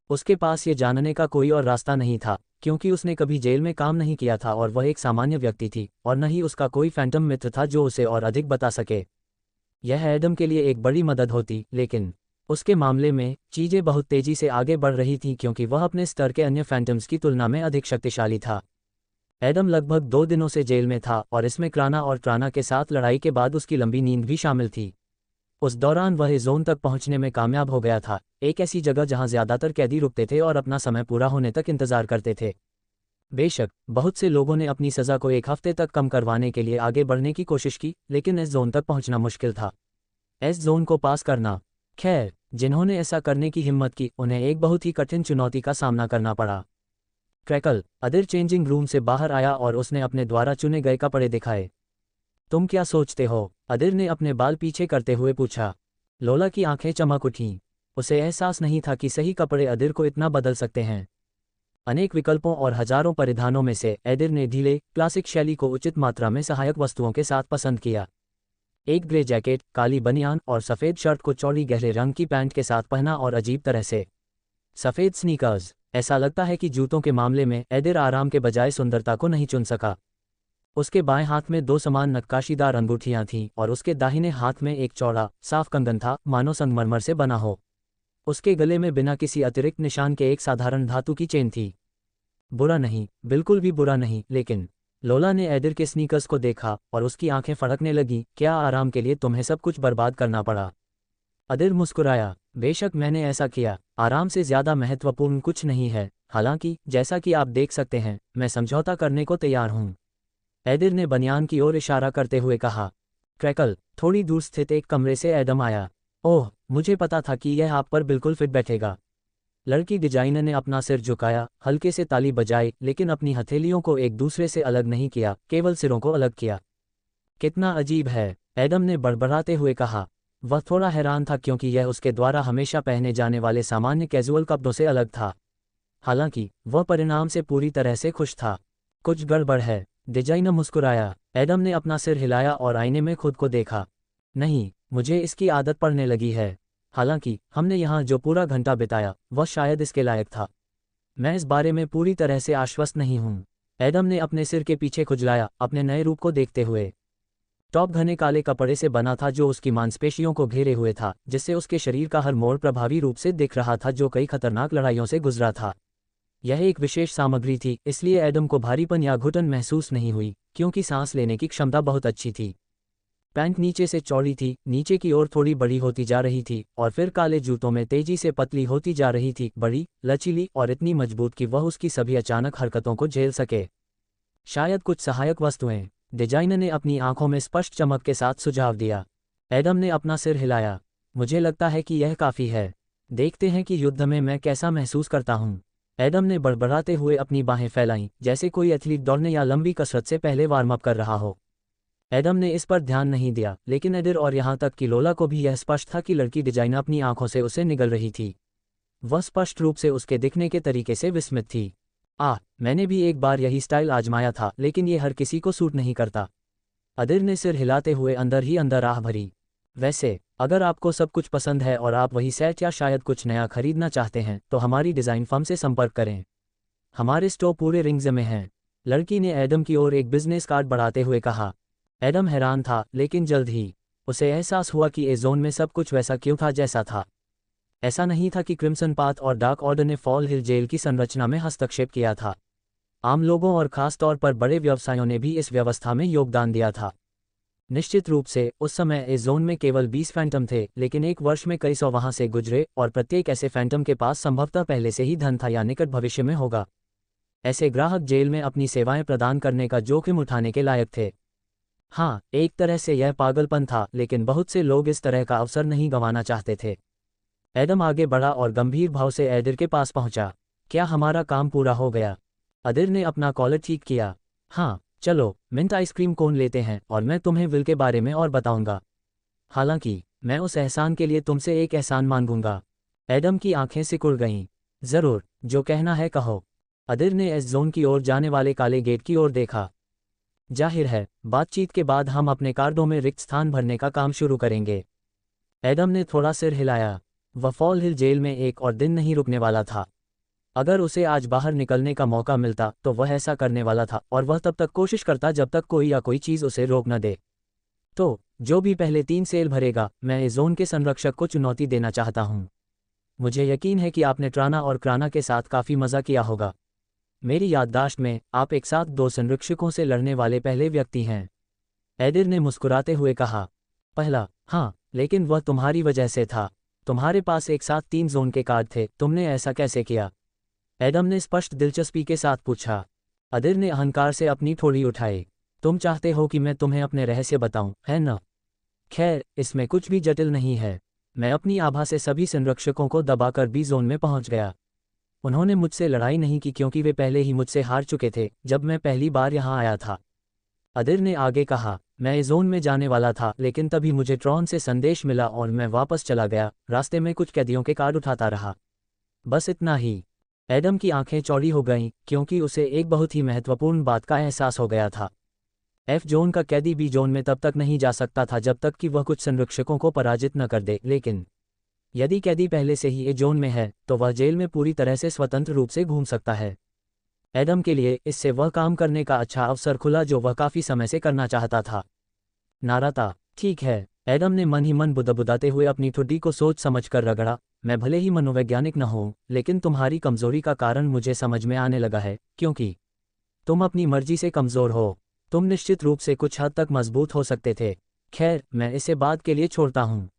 उसके पास ये जानने का कोई और रास्ता नहीं था, क्योंकि उसने कभी जेल में काम नहीं किया था और वह एक सामान्य व्यक्ति थी, और न ही उसका कोई फैंटम मित्र था जो उसे और अधिक बता सके। यह एडम के लिए एक बड़ी मदद होती, लेकिन उसके मामले में चीज़ें बहुत तेज़ी से आगे बढ़ रही थीं क्योंकि वह अपने स्तर के अन्य फैंटम्स की तुलना में अधिक शक्तिशाली था। एडम लगभग 2 दिनों से जेल में था और इसमें क्राना और ट्राना के साथ लड़ाई के बाद उसकी लंबी नींद भी शामिल थी। उस दौरान वह जोन तक पहुंचने में कामयाब हो गया था, एक ऐसी जगह जहां ज़्यादातर कैदी रुकते थे और अपना समय पूरा होने तक इंतजार करते थे। बेशक बहुत से लोगों ने अपनी सज़ा को 1 हफ्ते तक कम करवाने के लिए आगे बढ़ने की कोशिश की, लेकिन इस जोन तक पहुंचना मुश्किल था। इस जोन को पास करना। खैर, जिन्होंने ऐसा करने की हिम्मत की उन्हें एक बहुत ही कठिन चुनौती का सामना करना पड़ा। क्रैकल, अदिर चेंजिंग रूम से बाहर आया और उसने अपने द्वारा चुने गए कपड़े दिखाए। तुम क्या सोचते हो? अदिर ने अपने बाल पीछे करते हुए पूछा। लोला की आंखें चमक उठीं। उसे एहसास नहीं था कि सही कपड़े अदिर को इतना बदल सकते हैं। अनेक विकल्पों और हजारों परिधानों में से एडिर ने ढीले क्लासिक शैली को उचित मात्रा में सहायक वस्तुओं के साथ पसंद किया। एक ग्रे जैकेट, काली बनियान और सफ़ेद शर्ट को चौड़ी गहरे रंग की पैंट के साथ पहना और अजीब तरह से सफ़ेद स्नीकर्स। ऐसा लगता है कि जूतों के मामले में एडिर आराम के बजाय सुंदरता को नहीं चुन सका। उसके बाएं हाथ में 2 समान नक्काशीदार अंगूठियां थीं और उसके दाहिने हाथ में एक चौड़ा साफ कंगन था, मानो संगमरमर से बना हो। उसके गले में बिना किसी अतिरिक्त निशान के एक साधारण धातु की चेन थी। बुरा नहीं, बिल्कुल भी बुरा नहीं, लेकिन लोला ने एडिर के स्नीकर्स को देखा और उसकी आंखें फड़कने लगीं। क्या आराम के लिए तुम्हें सब कुछ बर्बाद करना पड़ा? अदिर मुस्कुराया। बेशक मैंने ऐसा किया। आराम से ज़्यादा महत्वपूर्ण कुछ नहीं है। हालांकि जैसा कि आप देख सकते हैं, मैं समझौता करने को तैयार हूँ। एडिर ने बनियान की ओर इशारा करते हुए कहा। क्रैकल, थोड़ी दूर स्थित एक कमरे से एडम आया। ओह, मुझे पता था कि यह आप पर बिल्कुल फिट बैठेगा। लड़की डिजाइनर ने अपना सिर झुकाया, हल्के से ताली बजाई, लेकिन अपनी हथेलियों को एक दूसरे से अलग नहीं किया, केवल सिरों को अलग किया। कितना अजीब है, एडम ने बड़बड़ाते हुए कहा। वह थोड़ा हैरान था क्योंकि यह उसके द्वारा हमेशा पहने जाने वाले सामान्य कैजुअल कपड़ों से अलग था। हालांकि वह परिणाम से पूरी तरह से खुश था। कुछ गड़बड़ है, डिजाइनर मुस्कुराया। एडम ने अपना सिर हिलाया और आईने में खुद को देखा। नहीं, मुझे इसकी आदत पड़ने लगी है। हालांकि हमने यहाँ जो पूरा घंटा बिताया वह शायद इसके लायक था। मैं इस बारे में पूरी तरह से आश्वस्त नहीं हूँ। एडम ने अपने सिर के पीछे खुजलाया, अपने नए रूप को देखते हुए। टॉप घने काले कपड़े से बना था जो उसकी मांसपेशियों को घेरे हुए था, जिससे उसके शरीर का हर मोड़ प्रभावी रूप से दिख रहा था जो कई खतरनाक लड़ाइयों से गुजरा था। यह एक विशेष सामग्री थी, इसलिए एडम को भारीपन या घुटन महसूस नहीं हुई, क्योंकि सांस लेने की क्षमता बहुत अच्छी थी। पैंट नीचे से चौड़ी थी, नीचे की ओर थोड़ी बड़ी होती जा रही थी और फिर काले जूतों में तेजी से पतली होती जा रही थी, बड़ी, लचीली और इतनी मजबूत कि वह उसकी सभी अचानक हरकतों को झेल सके। शायद कुछ सहायक वस्तुएं, डिजाइनर ने अपनी आंखों में स्पष्ट चमक के साथ सुझाव दिया। एडम ने अपना सिर हिलाया। मुझे लगता है कि यह काफ़ी है। देखते हैं कि युद्ध में मैं कैसा महसूस करता हूँ। एडम ने बड़बड़ाते हुए अपनी बाहें फैलाईं, जैसे कोई एथलीट दौड़ने या लंबी कसरत से पहले वार्म अप कर रहा हो। एडम ने इस पर ध्यान नहीं दिया, लेकिन एडिर और यहाँ तक कि लोला को भी यह स्पष्ट था कि लड़की डिजाइनर अपनी आंखों से उसे निगल रही थी। वह स्पष्ट रूप से उसके दिखने के तरीके से विस्मित थी। मैंने भी एक बार यही स्टाइल आजमाया था, लेकिन ये हर किसी को सूट नहीं करता। अदिर ने सिर हिलाते हुए अंदर ही अंदर आह भरी। वैसे अगर आपको सब कुछ पसंद है और आप वही सेट या शायद कुछ नया खरीदना चाहते हैं तो हमारी डिज़ाइन फर्म से संपर्क करें। हमारे स्टोर पूरे रिंग्स में हैं। लड़की ने एडम की ओर एक बिजनेस कार्ड बढ़ाते हुए कहा। एडम हैरान था, लेकिन जल्द ही उसे एहसास हुआ कि ए जोन में सब कुछ वैसा क्यों था जैसा था। ऐसा नहीं था कि क्रिम्सन पाथ और डार्क ऑर्डर ने फॉल हिल जेल की संरचना में हस्तक्षेप किया था। आम लोगों और खास तौर पर बड़े व्यवसायों ने भी इस व्यवस्था में योगदान दिया था। निश्चित रूप से उस समय इस जोन में केवल 20 फैंटम थे, लेकिन एक वर्ष में कई सौ वहां से गुजरे और प्रत्येक ऐसे फैंटम के पास संभवतः पहले से ही धन था या निकट भविष्य में होगा। ऐसे ग्राहक जेल में अपनी सेवाएं प्रदान करने का जोखिम उठाने के लायक थे। हाँ, एक तरह से यह पागलपन था, लेकिन बहुत से लोग इस तरह का अवसर नहीं गंवाना चाहते थे। एडम आगे बढ़ा और गंभीर भाव से एडिर के पास पहुंचा। क्या हमारा काम पूरा हो गया? अदिर ने अपना कॉलर ठीक किया। हाँ, चलो मिंट आइसक्रीम कोन लेते हैं और मैं तुम्हें विल के बारे में और बताऊंगा। हालांकि मैं उस एहसान के लिए तुमसे एक एहसान मांगूंगा। एडम की आंखें सिकुड़ गईं। जरूर, जो कहना है कहो। अदिर ने एस जोन की ओर जाने वाले काले गेट की ओर देखा। जाहिर है, बातचीत के बाद हम अपने कार्डों में रिक्त स्थान भरने का काम शुरू करेंगे। एडम ने थोड़ा सिर हिलाया। वह फॉल हिल जेल में एक और दिन नहीं रुकने वाला था। अगर उसे आज बाहर निकलने का मौका मिलता तो वह ऐसा करने वाला था, और वह तब तक कोशिश करता जब तक कोई या कोई चीज़ उसे रोक न दे। तो जो भी पहले 3 सेल भरेगा, मैं इस जोन के संरक्षक को चुनौती देना चाहता हूँ। मुझे यकीन है कि आपने ट्राना और क्राना के साथ काफ़ी मज़ा किया होगा। मेरी याददाश्त में आप एक साथ 2 संरक्षकों से लड़ने वाले पहले व्यक्ति हैं। एडिर ने मुस्कुराते हुए कहा। पहला, हाँ, लेकिन वह तुम्हारी वजह से था। तुम्हारे पास एक साथ 3 जोन के कार्ड थे, तुमने ऐसा कैसे किया? एडम ने स्पष्ट दिलचस्पी के साथ पूछा। अदिर ने अहंकार से अपनी ठोड़ी उठाई। तुम चाहते हो कि मैं तुम्हें अपने रहस्य बताऊं, है न? खैर, इसमें कुछ भी जटिल नहीं है। मैं अपनी आभा से सभी संरक्षकों को दबाकर बी जोन में पहुंच गया। उन्होंने मुझसे लड़ाई नहीं की क्योंकि वे पहले ही मुझसे हार चुके थे जब मैं पहली बार यहां आया था। अदिर ने आगे कहा। मैं इस जोन में जाने वाला था, लेकिन तभी मुझे ट्रॉन से संदेश मिला और मैं वापस चला गया। रास्ते में कुछ कैदियों के कार्ड उठाता रहा। बस इतना ही। एडम की आंखें चौड़ी हो गईं, क्योंकि उसे एक बहुत ही महत्वपूर्ण बात का एहसास हो गया था। एफ जोन का कैदी बी जोन में तब तक नहीं जा सकता था जब तक कि वह कुछ संरक्षकों को पराजित न कर दे, लेकिन यदि कैदी पहले से ही ए जोन में है तो वह जेल में पूरी तरह से स्वतंत्र रूप से घूम सकता है। एडम के लिए इससे वह काम करने का अच्छा अवसर खुला जो वह काफ़ी समय से करना चाहता था। नाराता, ठीक है। एडम ने मन ही मन बुदबुदाते हुए अपनी ठुड्डी को सोच समझ कर रगड़ा। मैं भले ही मनोवैज्ञानिक न हूँ, लेकिन तुम्हारी कमजोरी का कारण मुझे समझ में आने लगा है, क्योंकि तुम अपनी मर्जी से कमज़ोर हो। तुम निश्चित रूप से कुछ हद तक मजबूत हो सकते थे। खैर, मैं इसे बाद के लिए छोड़ता हूँ।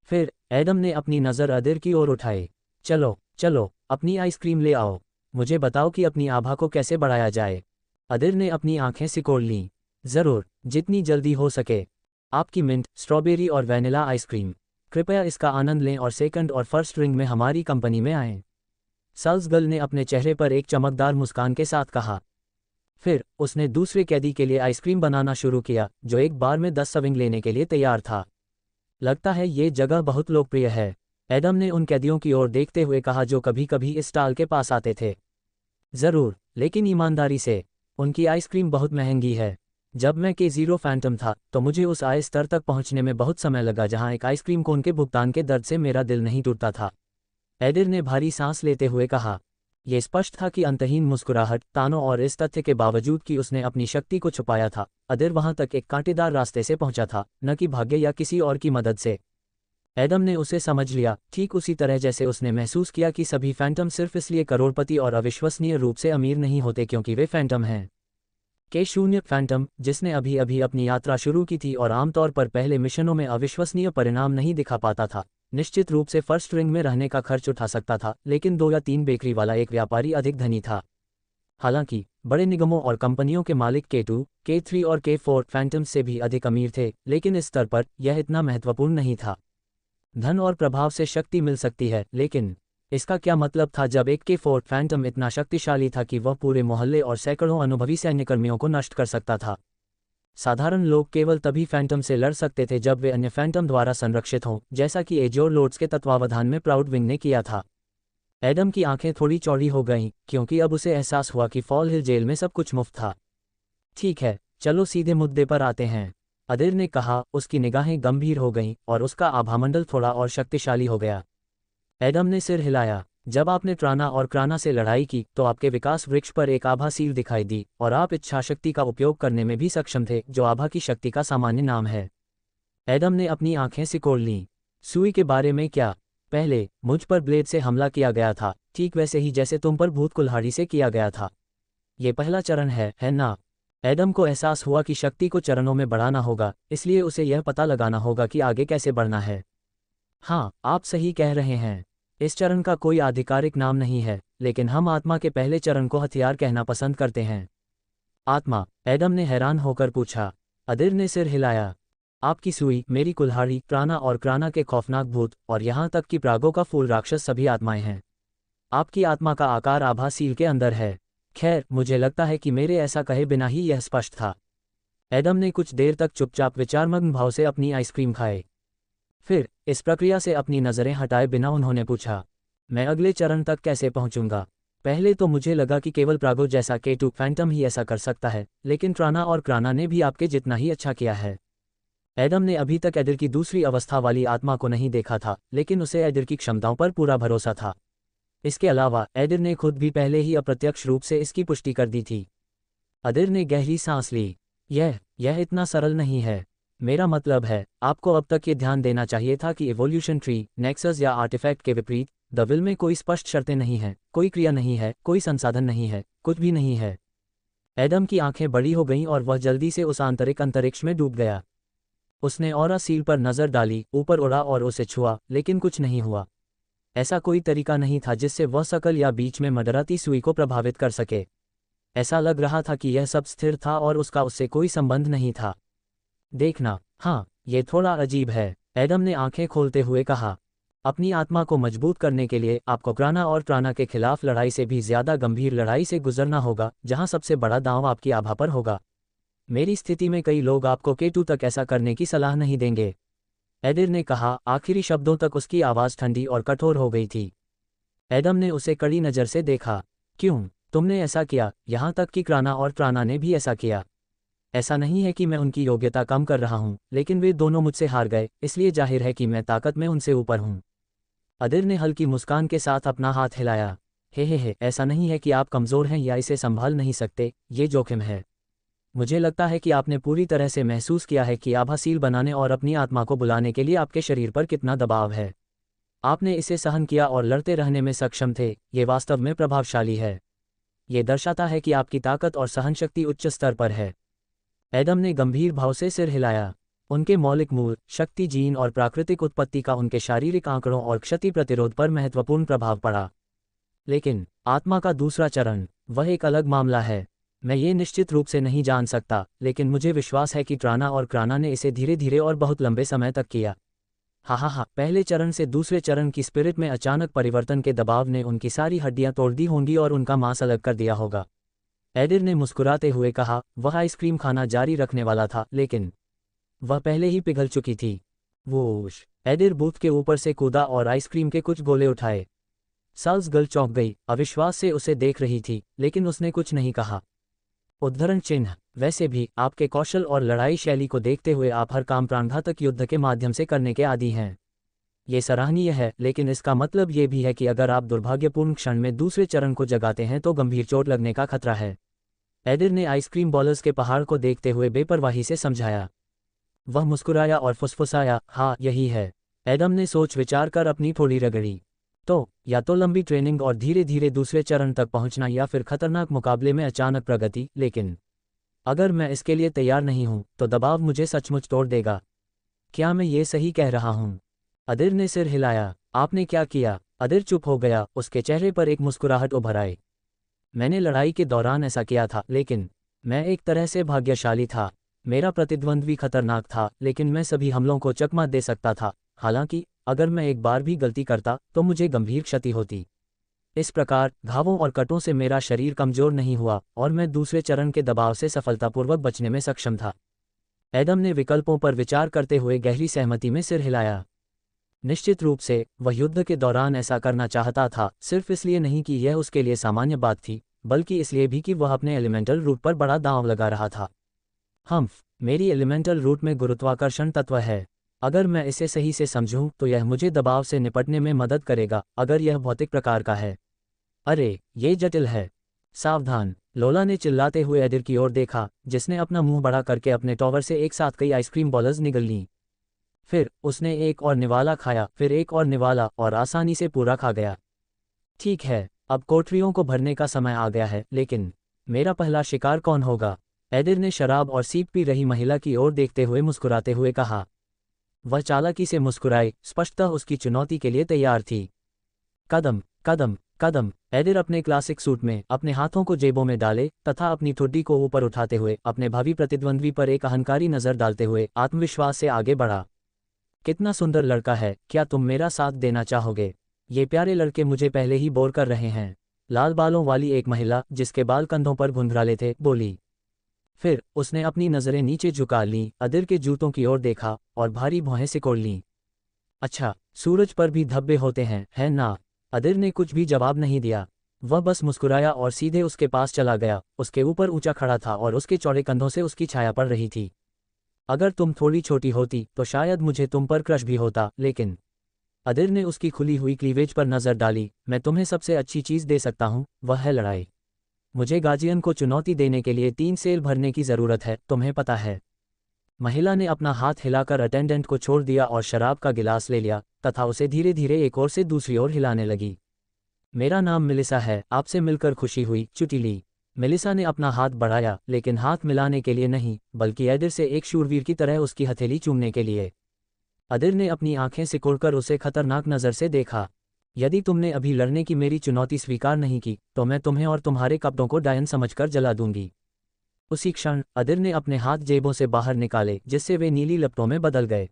फिर एडम ने अपनी नज़र अदिर की ओर उठाई। चलो चलो, अपनी आइसक्रीम ले आओ। मुझे बताओ कि अपनी आभा को कैसे बढ़ाया जाए। अदिर ने अपनी आंखें सिकोड़ लीं। ज़रूर, जितनी जल्दी हो सके। आपकी मिंट, स्ट्रॉबेरी और वैनिला आइसक्रीम। कृपया इसका आनंद लें और सेकंड और फर्स्ट रिंग में हमारी कंपनी में आएं। सल्ज़गर्ल ने अपने चेहरे पर एक चमकदार मुस्कान के साथ कहा। फिर उसने दूसरे कैदी के लिए आइसक्रीम बनाना शुरू किया, जो एक बार में 10 सर्विंग लेने के लिए तैयार था। लगता है ये जगह बहुत लोकप्रिय है। एडम ने उन कैदियों की ओर देखते हुए कहा जो कभी कभी इस स्टॉल के पास आते थे। ज़रूर, लेकिन ईमानदारी से, उनकी आइसक्रीम बहुत महंगी है। जब मैं के 0 फैंटम था तो मुझे उस आय स्तर तक पहुंचने में बहुत समय लगा जहां एक आइसक्रीम कोन के भुगतान के दर्द से मेरा दिल नहीं टूटता था। एडिर ने भारी सांस लेते हुए कहा। ये स्पष्ट था कि अंतहीन मुस्कुराहट, तानों और इस तथ्य के बावजूद कि उसने अपनी शक्ति को छुपाया था, अदिर वहां तक एक कांटेदार रास्ते से पहुंचा था, न कि भाग्य या किसी और की मदद से। एडम ने उसे समझ लिया, ठीक उसी तरह जैसे उसने महसूस किया कि सभी फैंटम सिर्फ इसलिए करोड़पति और अविश्वसनीय रूप से अमीर नहीं होते क्योंकि वे फैंटम हैं। के-0 फैंटम, जिसने अभी अभी अपनी यात्रा शुरू की थी और आमतौर पर पहले मिशनों में अविश्वसनीय परिणाम नहीं दिखा पाता था, निश्चित रूप से फर्स्ट रिंग में रहने का खर्च उठा सकता था, लेकिन 2 या 3 बेकरी वाला एक व्यापारी अधिक धनी था। हालांकि बड़े निगमों और कंपनियों के मालिक के-2, के-3 और के-4 फैंटम्स से भी अधिक अमीर थे, लेकिन इस स्तर पर यह इतना महत्वपूर्ण नहीं था। धन और प्रभाव से शक्ति मिल सकती है, लेकिन इसका क्या मतलब था जब एक के-4 फैंटम इतना शक्तिशाली था कि वह पूरे मोहल्ले और सैकड़ों अनुभवी सैन्यकर्मियों को नष्ट कर सकता था। साधारण लोग केवल तभी फैंटम से लड़ सकते थे जब वे अन्य फैंटम द्वारा संरक्षित हों, जैसा कि एजोर लॉर्ड्स के तत्वावधान में प्राउड विंग ने किया था। एडम की आंखें थोड़ी चौड़ी हो गईं, क्योंकि अब उसे एहसास हुआ कि फॉल हिल जेल में सब कुछ मुफ्त था। ठीक है, चलो सीधे मुद्दे पर आते हैं, अदिर ने कहा। उसकी निगाहें गंभीर हो गईं और उसका आभामंडल थोड़ा और शक्तिशाली हो गया। एडम ने सिर हिलाया। जब आपने ट्राना और क्राना से लड़ाई की तो आपके विकास वृक्ष पर एक आभा सील दिखाई दी, और आप इच्छाशक्ति का उपयोग करने में भी सक्षम थे, जो आभा की शक्ति का सामान्य नाम है। एडम ने अपनी आंखें सिकोड़ लीं। सुई के बारे में क्या? पहले मुझ पर ब्लेड से हमला किया गया था, ठीक वैसे ही जैसे तुम पर भूत कुल्हाड़ी से किया गया था। ये पहला चरण है ना? एडम को एहसास हुआ कि शक्ति को चरणों में बढ़ाना होगा, इसलिए उसे यह पता लगाना होगा कि आगे कैसे बढ़ना है। हाँ, आप सही कह रहे हैं। इस चरण का कोई आधिकारिक नाम नहीं है, लेकिन हम आत्मा के पहले चरण को हथियार कहना पसंद करते हैं। आत्मा? एडम ने हैरान होकर पूछा। अदिर ने सिर हिलाया। आपकी सुई, मेरी कुल्हाड़ी, क्राना और क्राना के खौफनाक भूत, और यहाँ तक कि प्रागों का फूल राक्षस सभी आत्माएं हैं। आपकी आत्मा का आकार आभा सील के अंदर है। खैर, मुझे लगता है कि मेरे ऐसा कहे बिना ही यह स्पष्ट था। एडम ने कुछ देर तक चुपचाप विचारमग्न भाव से अपनी आइसक्रीम खाए। फिर इस प्रक्रिया से अपनी नज़रें हटाए बिना उन्होंने पूछा, मैं अगले चरण तक कैसे पहुंचूंगा? पहले तो मुझे लगा कि केवल प्रागो जैसा के-2 फैंटम ही ऐसा कर सकता है, लेकिन ट्राना और क्राना ने भी आपके जितना ही अच्छा किया है। एडम ने अभी तक एडिर की दूसरी अवस्था वाली आत्मा को नहीं देखा था, लेकिन उसे एडिर की क्षमताओं पर पूरा भरोसा था। इसके अलावा एडिर ने खुद भी पहले ही अप्रत्यक्ष रूप से इसकी पुष्टि कर दी थी। अदिर ने गहरी सांस ली। यह इतना सरल नहीं है। मेरा मतलब है, आपको अब तक ये ध्यान देना चाहिए था कि इवोल्यूशन ट्री, नेक्सस या आर्टिफैक्ट के विपरीत, द विल में कोई स्पष्ट शर्तें नहीं हैं, कोई क्रिया नहीं है, कोई संसाधन नहीं है, कुछ भी नहीं है। एडम की आंखें बड़ी हो गईं और वह जल्दी से उस आंतरिक अंतरिक्ष में डूब गया। उसने ऑरा सील पर नज़र डाली, ऊपर उड़ा और उसे छुआ, लेकिन कुछ नहीं हुआ। ऐसा कोई तरीका नहीं था जिससे वह सकल या बीच में मडराती सुई को प्रभावित कर सके। ऐसा लग रहा था कि यह सब स्थिर था और उसका उससे कोई संबंध नहीं था। देखना, हाँ, ये थोड़ा अजीब है, एडम ने आंखें खोलते हुए कहा। अपनी आत्मा को मजबूत करने के लिए आपको क्राना और ट्राना के खिलाफ लड़ाई से भी ज्यादा गंभीर लड़ाई से गुजरना होगा, जहां सबसे बड़ा दांव आपकी आभा पर होगा। मेरी स्थिति में कई लोग आपको के-2 तक ऐसा करने की सलाह नहीं देंगे। एडिर ने कहा। आखिरी शब्दों तक उसकी आवाज़ ठंडी और कठोर हो गई थी। एडम ने उसे कड़ी नज़र से देखा। क्यों? तुमने ऐसा किया, यहाँ तक कि क्राना और ट्राना ने भी ऐसा किया। ऐसा नहीं है कि मैं उनकी योग्यता कम कर रहा हूँ, लेकिन वे दोनों मुझसे हार गए, इसलिए जाहिर है कि मैं ताकत में उनसे ऊपर हूँ। अदिर ने हल्की मुस्कान के साथ अपना हाथ हिलाया। हे, ऐसा नहीं है कि आप कमज़ोर हैं या इसे संभाल नहीं सकते, ये जोखिम है। मुझे लगता है कि आपने पूरी तरह से महसूस किया है कि आभा सील बनाने और अपनी आत्मा को बुलाने के लिए आपके शरीर पर कितना दबाव है। आपने इसे सहन किया और लड़ते रहने में सक्षम थे, ये वास्तव में प्रभावशाली है। ये दर्शाता है कि आपकी ताकत और सहनशक्ति उच्च स्तर पर है। एडम ने गंभीर भाव से सिर हिलाया। उनके मौलिक मूल, शक्ति, जीन और प्राकृतिक उत्पत्ति का उनके शारीरिक आंकड़ों और क्षति प्रतिरोध पर महत्वपूर्ण प्रभाव पड़ा। लेकिन आत्मा का दूसरा चरण, वह एक अलग मामला है। मैं ये निश्चित रूप से नहीं जान सकता, लेकिन मुझे विश्वास है कि ट्राना और क्राना ने इसे धीरे धीरे और बहुत लंबे समय तक किया। हाँ, पहले चरण से दूसरे चरण की स्पिरिट में अचानक परिवर्तन के दबाव ने उनकी सारी हड्डियां तोड़ दी होंगी और उनका मांस अलग कर दिया होगा। एडिर ने मुस्कुराते हुए कहा। वह आइसक्रीम खाना जारी रखने वाला था, लेकिन वह पहले ही पिघल चुकी थी। वोश! एडिर बूथ के ऊपर से कूदा और आइसक्रीम के कुछ गोले उठाए। साल्स गर्ल चौंक गई, अविश्वास से उसे देख रही थी, लेकिन उसने कुछ नहीं कहा। उद्धरण चिन्ह। वैसे भी आपके कौशल और लड़ाई शैली को देखते हुए आप हर काम प्राणघातक युद्ध के माध्यम से करने के आदी हैं। ये सराहनीय है, लेकिन इसका मतलब ये भी है कि अगर आप दुर्भाग्यपूर्ण क्षण में दूसरे चरण को जगाते हैं तो गंभीर चोट लगने का खतरा है। एडिर ने आइसक्रीम बॉलर्स के पहाड़ को देखते हुए बेपरवाही से समझाया। वह मुस्कुराया और फुसफुसाया, हाँ यही है। एडम ने सोच विचार कर अपनी थोड़ी रगड़ी। तो या तो लंबी ट्रेनिंग और धीरे धीरे दूसरे चरण तक पहुंचना, या फिर खतरनाक मुकाबले में अचानक प्रगति। लेकिन अगर मैं इसके लिए तैयार नहीं हूं तो दबाव मुझे सचमुच तोड़ देगा। क्या मैं ये सही कह रहा हूं? अदिर ने सिर हिलाया। आपने क्या किया? अदिर चुप हो गया, उसके चेहरे पर एक मुस्कुराहट उभर आई। मैंने लड़ाई के दौरान ऐसा किया था, लेकिन मैं एक तरह से भाग्यशाली था। मेरा प्रतिद्वंद्वी खतरनाक था, लेकिन मैं सभी हमलों को चकमा दे सकता था। हालांकि अगर मैं एक बार भी गलती करता तो मुझे गंभीर क्षति होती। इस प्रकार घावों और कटों से मेरा शरीर कमजोर नहीं हुआ और मैं दूसरे चरण के दबाव से सफलतापूर्वक बचने में सक्षम था। एडम ने विकल्पों पर विचार करते हुए गहरी सहमति में सिर हिलाया। निश्चित रूप से वह युद्ध के दौरान ऐसा करना चाहता था, सिर्फ इसलिए नहीं कि यह उसके लिए सामान्य बात थी, बल्कि इसलिए भी कि वह अपने एलिमेंटल रूट पर बड़ा दांव लगा रहा था। मेरी एलिमेंटल रूट में गुरुत्वाकर्षण तत्व है। अगर मैं इसे सही से समझूं तो यह मुझे दबाव से निपटने में मदद करेगा, अगर यह भौतिक प्रकार का है। अरे ये जटिल है। सावधान! लोला ने चिल्लाते हुए एडिर की ओर देखा, जिसने अपना मुंह बड़ा करके अपने टॉवर से एक साथ कई आइसक्रीम बॉलर्स निगल लीं। फिर उसने एक और निवाला खाया, फिर एक और निवाला, और आसानी से पूरा खा गया। ठीक है, अब कोठरियों को भरने का समय आ गया है, लेकिन मेरा पहला शिकार कौन होगा? एडिर ने शराब और सीप पी रही महिला की ओर देखते हुए मुस्कुराते हुए कहा। वह चालाकी से मुस्कुराई, स्पष्टतः उसकी चुनौती के लिए तैयार थी। कदम कदम कदम! एडिर अपने क्लासिक सूट में अपने हाथों को जेबों में डाले तथा अपनी ठुड्डी को ऊपर उठाते हुए अपने भावी प्रतिद्वंद्वी पर एक अहंकारी नजर डालते हुए आत्मविश्वास से आगे बढ़ा। कितना सुंदर लड़का है, क्या तुम मेरा साथ देना चाहोगे? ये प्यारे लड़के मुझे पहले ही बोर कर रहे हैं। लाल बालों वाली एक महिला, जिसके बाल कंधों पर घुंघराले थे, बोली। फिर उसने अपनी नज़रें नीचे झुका लीं, अदिर के जूतों की ओर देखा और भारी भौहें सिकोड़ लीं। अच्छा, सूरज पर भी धब्बे होते हैं, है ना? अदिर ने कुछ भी जवाब नहीं दिया। वह बस मुस्कुराया और सीधे उसके पास चला गया। उसके ऊपर ऊंचा खड़ा था और उसके चौड़े कंधों से उसकी छाया पड़ रही थी। अगर तुम थोड़ी छोटी होती तो शायद मुझे तुम पर क्रश भी होता, लेकिन अदिर ने उसकी खुली हुई क्लीवेज पर नजर डाली। मैं तुम्हें सबसे अच्छी चीज़ दे सकता हूँ, वह है लड़ाई। मुझे गार्जियन को चुनौती देने के लिए 3 सेल भरने की ज़रूरत है, तुम्हें पता है। महिला ने अपना हाथ हिलाकर अटेंडेंट को छोड़ दिया और शराब का गिलास ले लिया तथा उसे धीरे धीरे एक ओर से दूसरी ओर हिलाने लगी। मेरा नाम मेलिसा है, आपसे मिलकर खुशी हुई, चुटीली। मेलिसा ने अपना हाथ बढ़ाया, लेकिन हाथ मिलाने के लिए नहीं, बल्कि एडिर से एक शूरवीर की तरह उसकी हथेली चूमने के लिए। अदिर ने अपनी आंखें सिकुड़कर उसे खतरनाक नज़र से देखा। यदि तुमने अभी लड़ने की मेरी चुनौती स्वीकार नहीं की तो मैं तुम्हें और तुम्हारे कपड़ों को डायन समझकर जला दूंगी। उसी क्षण अदिर ने अपने हाथ जेबों से बाहर निकाले, जिससे वे नीली लपटों में बदल गए।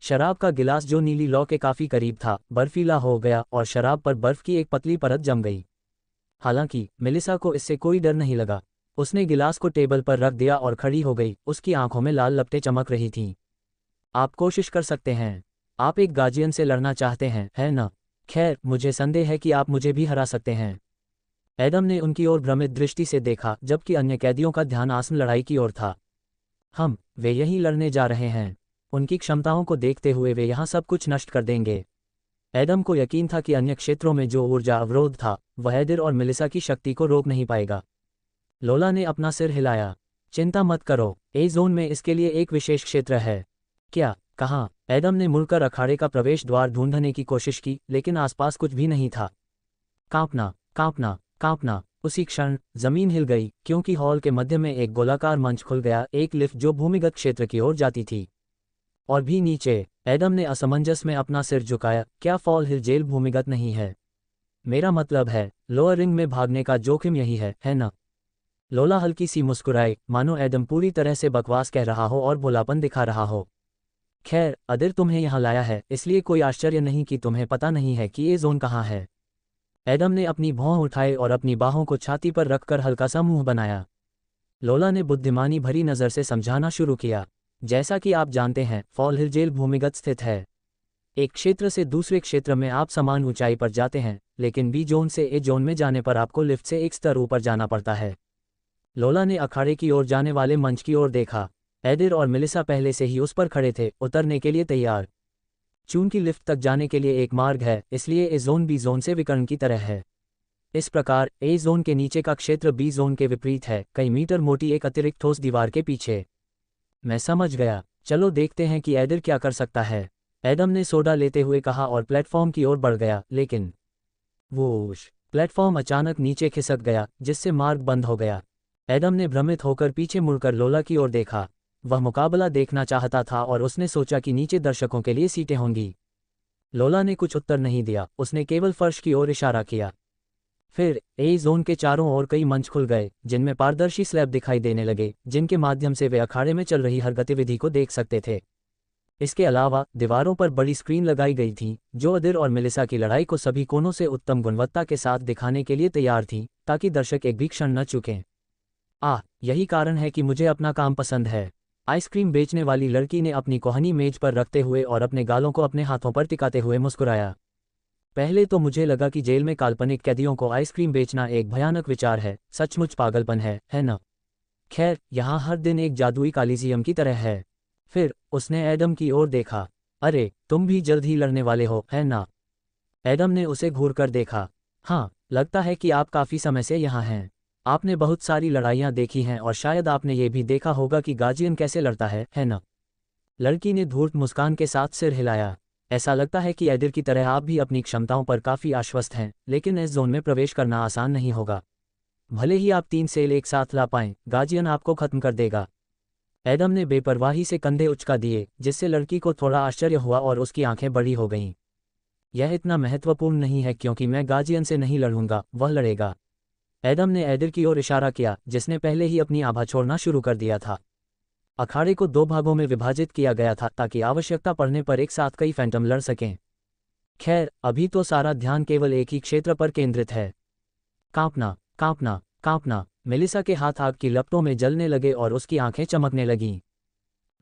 शराब का गिलास, जो नीली लौ के काफी करीब था, बर्फीला हो गया और शराब पर बर्फ की एक पतली परत जम गई। हालांकि मेलिसा को इससे कोई डर नहीं लगा। उसने गिलास को टेबल पर रख दिया और खड़ी हो गई। उसकी आंखों में लाल लपटें चमक रही थीं। आप कोशिश कर सकते हैं। आप एक गार्जियन से लड़ना चाहते हैं, है ना? खैर, मुझे संदेह है कि आप मुझे भी हरा सकते हैं। एडम ने उनकी ओर भ्रमित दृष्टि से देखा, जबकि अन्य कैदियों का ध्यान आसन्न लड़ाई की ओर था। वे यहीं लड़ने जा रहे हैं। उनकी क्षमताओं को देखते हुए वे यहाँ सब कुछ नष्ट कर देंगे। एडम को यकीन था कि अन्य क्षेत्रों में जो ऊर्जा अवरोध था, वह एडिर और मेलिसा की शक्ति को रोक नहीं पाएगा। लोला ने अपना सिर हिलाया। चिंता मत करो, ए जोन में इसके लिए एक विशेष क्षेत्र है। क्या? कहाँ? एडम ने मुड़कर अखाड़े का प्रवेश द्वार ढूंढने की कोशिश की, लेकिन आसपास कुछ भी नहीं था। कांपना कांपना कांपना! उसी क्षण जमीन हिल गई, क्योंकि हॉल के मध्य में एक गोलाकार मंच खुल गया, एक लिफ्ट जो भूमिगत क्षेत्र की ओर जाती थी। और भी नीचे। एडम ने असमंजस में अपना सिर झुकाया। क्या फॉल हिल जेल भूमिगत नहीं है? मेरा मतलब है, लोअर रिंग में भागने का जोखिम यही है ना? लोला हल्की सी मुस्कुराए, मानो एडम पूरी तरह से बकवास कह रहा हो और भोलापन दिखा रहा हो। खैर, अदिर तुम्हें यहाँ लाया है, इसलिए कोई आश्चर्य नहीं कि तुम्हें पता नहीं है कि ये जोन कहाँ है। एडम ने अपनी भौं उठाए और अपनी बाहों को छाती पर रखकर हल्का सा मुंह बनाया। लोला ने बुद्धिमानी भरी नज़र से समझाना शुरू किया। जैसा कि आप जानते हैं, फॉल हिल जेल भूमिगत स्थित है। एक क्षेत्र से दूसरे क्षेत्र में आप समान ऊंचाई पर जाते हैं, लेकिन बी जोन से ए जोन में जाने पर आपको लिफ्ट से एक स्तर ऊपर जाना पड़ता है। लोला ने अखाड़े की ओर जाने वाले मंच की ओर देखा। एडिर और मेलिसा पहले से ही उस पर खड़े थे, उतरने के लिए तैयार। चूंकि लिफ्ट तक जाने के लिए एक मार्ग है, इसलिए ए जोन बी जोन से विकर्ण की तरह है। इस प्रकार ए जोन के नीचे का क्षेत्र बी जोन के विपरीत है, कई मीटर मोटी एक अतिरिक्त ठोस दीवार के पीछे। मैं समझ गया, चलो देखते हैं कि एडर क्या कर सकता है, एडम ने सोडा लेते हुए कहा और प्लेटफॉर्म की ओर बढ़ गया, लेकिन वोश, प्लेटफॉर्म अचानक नीचे खिसक गया, जिससे मार्ग बंद हो गया। एडम ने भ्रमित होकर पीछे मुड़कर लोला की ओर देखा। वह मुकाबला देखना चाहता था और उसने सोचा कि नीचे दर्शकों के लिए सीटें होंगी। लोला ने कुछ उत्तर नहीं दिया, उसने केवल फर्श की ओर इशारा किया। फिर ए जोन के चारों ओर कई मंच खुल गए, जिनमें पारदर्शी स्लैब दिखाई देने लगे, जिनके माध्यम से वे अखाड़े में चल रही हर गतिविधि को देख सकते थे। इसके अलावा दीवारों पर बड़ी स्क्रीन लगाई गई थी, जो अदिर और मेलिसा की लड़ाई को सभी कोनों से उत्तम गुणवत्ता के साथ दिखाने के लिए तैयार थी, ताकि दर्शक एक भी क्षण न चूकें। यही कारण है कि मुझे अपना काम पसंद है, आइसक्रीम बेचने वाली लड़की ने अपनी कोहनी मेज पर रखते हुए और अपने गालों को अपने हाथों पर टिकाते हुए मुस्कुराया। पहले तो मुझे लगा कि जेल में काल्पनिक कैदियों को आइसक्रीम बेचना एक भयानक विचार है, सचमुच पागलपन है न? खैर, यहाँ हर दिन एक जादुई कॉलिजियम की तरह है। फिर उसने एडम की ओर देखा। अरे, तुम भी जल्द ही लड़ने वाले हो, है ना? एडम ने उसे घूर कर देखा। हाँ, लगता है कि आप काफ़ी समय से यहाँ हैं। आपने बहुत सारी लड़ाइयाँ देखी हैं और शायद आपने ये भी देखा होगा कि गार्जियन कैसे लड़ता है ना? लड़की ने धूर्त मुस्कान के साथ सिर हिलाया। ऐसा लगता है कि एडिर की तरह आप भी अपनी क्षमताओं पर काफ़ी आश्वस्त हैं, लेकिन इस जोन में प्रवेश करना आसान नहीं होगा। भले ही आप 3 सेल एक साथ ला पाएं, गार्जियन आपको खत्म कर देगा। एडम ने बेपरवाही से कंधे उचका दिए, जिससे लड़की को थोड़ा आश्चर्य हुआ और उसकी आंखें बड़ी हो गईं। यह इतना महत्वपूर्ण नहीं है क्योंकि मैं गार्जियन से नहीं लड़ूंगा, वह लड़ेगा। एडम ने एडिर की ओर इशारा किया, जिसने पहले ही अपनी आभा छोड़ना शुरू कर दिया था। अखाड़े को 2 भागों में विभाजित किया गया था ताकि आवश्यकता पड़ने पर एक साथ कई फैंटम लड़ सकें। खैर, अभी तो सारा ध्यान केवल एक ही क्षेत्र पर केंद्रित है। कांपना, कांपना, कांपना। मेलिसा के हाथ आग की लपटों में जलने लगे और उसकी आंखें चमकने लगीं।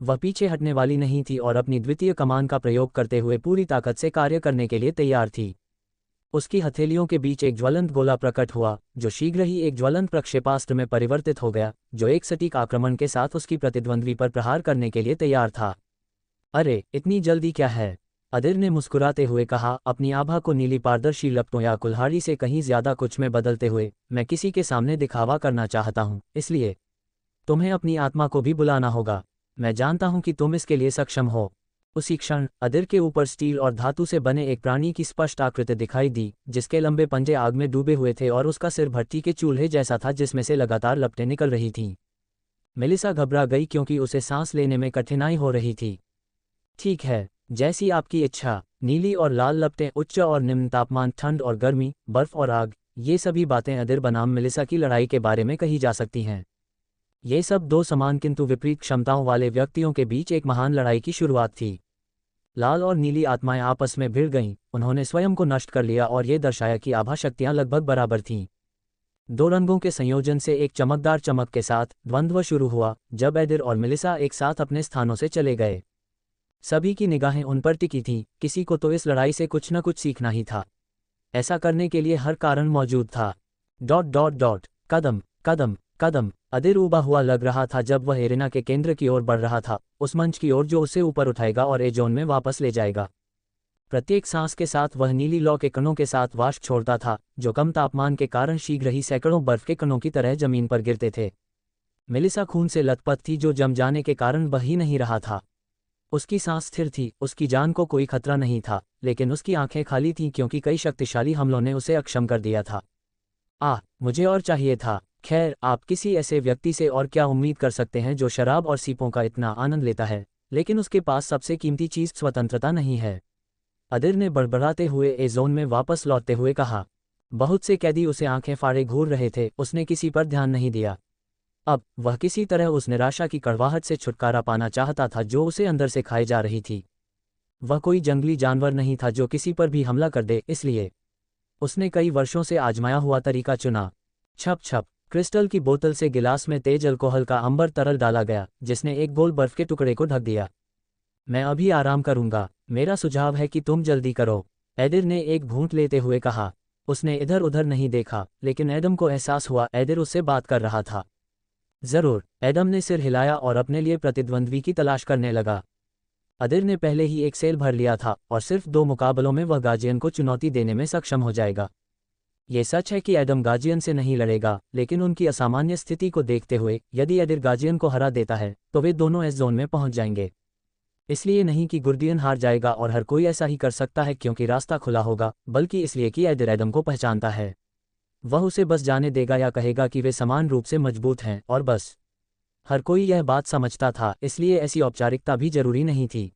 वह पीछे हटने वाली नहीं थी और अपनी द्वितीय कमान का प्रयोग करते हुए पूरी ताकत से कार्य करने के लिए तैयार थी। उसकी हथेलियों के बीच एक ज्वलंत गोला प्रकट हुआ, जो शीघ्र ही एक ज्वलंत प्रक्षेपास्त्र में परिवर्तित हो गया, जो एक सटीक आक्रमण के साथ उसकी प्रतिद्वंद्वी पर प्रहार करने के लिए तैयार था। अरे, इतनी जल्दी क्या है? अदिर ने मुस्कुराते हुए कहा, अपनी आभा को नीली पारदर्शी लपटों या कुल्हाड़ी से कहीं ज्यादा कुछ में बदलते हुए। मैं किसी के सामने दिखावा करना चाहता हूँ, इसलिए तुम्हें अपनी आत्मा को भी बुलाना होगा। मैं जानता हूँ कि तुम इसके लिए सक्षम हो। उसी क्षण अदिर के ऊपर स्टील और धातु से बने एक प्राणी की स्पष्ट आकृति दिखाई दी, जिसके लंबे पंजे आग में डूबे हुए थे और उसका सिर भट्टी के चूल्हे जैसा था जिसमें से लगातार लपटें निकल रही थीं। मेलिसा घबरा गई क्योंकि उसे सांस लेने में कठिनाई हो रही थी। ठीक है, जैसी आपकी इच्छा। नीली और लाल लपटें, उच्च और निम्न तापमान, ठंड और गर्मी, बर्फ और आग, ये सभी बातें अदिर बनाम मेलिसा की लड़ाई के बारे में कही जा सकती हैं। ये सब 2 समान किंतु विपरीत क्षमताओं वाले व्यक्तियों के बीच एक महान लड़ाई की शुरुआत थी। लाल और नीली आत्माएं आपस में भिड़ गईं, उन्होंने स्वयं को नष्ट कर लिया और ये दर्शाया कि आभा शक्तियां लगभग बराबर थीं। 2 रंगों के संयोजन से एक चमकदार चमक के साथ द्वंद्व शुरू हुआ, जब एडिर और मेलिसा एक साथ अपने स्थानों से चले गए। सभी की निगाहें उन पर टिकी थीं, किसी को तो इस लड़ाई से कुछ न कुछ सीखना ही था। ऐसा करने के लिए हर कारण मौजूद था। ... कदम, कदम, कदम। अदिर उबा हुआ लग रहा था जब वह एरेना के केंद्र की ओर बढ़ रहा था, उस मंच की ओर जो उसे ऊपर उठाएगा और ए जोन में वापस ले जाएगा। प्रत्येक सांस के साथ वह नीली लौ के कणों के साथ वाष्प छोड़ता था, जो कम तापमान के कारण शीघ्र ही सैकड़ों बर्फ के कणों की तरह जमीन पर गिरते थे। मेलिसा खून से लथपथ थी, जो जम जाने के कारण बह ही नहीं रहा था। उसकी सांस स्थिर थी, उसकी जान को कोई खतरा नहीं था, लेकिन उसकी आंखें खाली थीं क्योंकि कई शक्तिशाली हमलों ने उसे अक्षम कर दिया था। मुझे और चाहिए था। खैर, आप किसी ऐसे व्यक्ति से और क्या उम्मीद कर सकते हैं जो शराब और सीपों का इतना आनंद लेता है, लेकिन उसके पास सबसे कीमती चीज़ स्वतंत्रता नहीं है। अदिर ने बड़बड़ाते हुए ए जोन में वापस लौटते हुए कहा। बहुत से कैदी उसे आंखें फाड़े घूर रहे थे, उसने किसी पर ध्यान नहीं दिया। अब वह किसी तरह उस निराशा की कड़वाहट से छुटकारा पाना चाहता था जो उसे अंदर से खाए जा रही थी। वह कोई जंगली जानवर नहीं था जो किसी पर भी हमला कर दे, इसलिए उसने कई वर्षों से आजमाया हुआ तरीका चुना। छप छप। क्रिस्टल की बोतल से गिलास में तेज अल्कोहल का अंबर तरल डाला गया, जिसने एक गोल बर्फ के टुकड़े को ढक दिया। मैं अभी आराम करूंगा, मेरा सुझाव है कि तुम जल्दी करो, एडिर ने एक घूंट लेते हुए कहा। उसने इधर उधर नहीं देखा, लेकिन एडम को एहसास हुआ एडिर उससे बात कर रहा था। जरूर, एडम ने सिर हिलाया और अपने लिए प्रतिद्वंद्वी की तलाश करने लगा। अदिर ने पहले ही एक सेल भर लिया था और सिर्फ 2 मुकाबलों में वह गार्जियन को चुनौती देने में सक्षम हो जाएगा। ये सच है कि एडम गार्जियन से नहीं लड़ेगा, लेकिन उनकी असामान्य स्थिति को देखते हुए यदि अदिर गार्जियन को हरा देता है तो वे दोनों इस जोन में पहुंच जाएंगे। इसलिए नहीं कि गुर्डियन हार जाएगा और हर कोई ऐसा ही कर सकता है क्योंकि रास्ता खुला होगा, बल्कि इसलिए कि अदिर एडम को पहचानता है। वह उसे बस जाने देगा या कहेगा कि वे समान रूप से मजबूत हैं और बस। हर कोई यह बात समझता था, इसलिए ऐसी औपचारिकता भी जरूरी नहीं थी।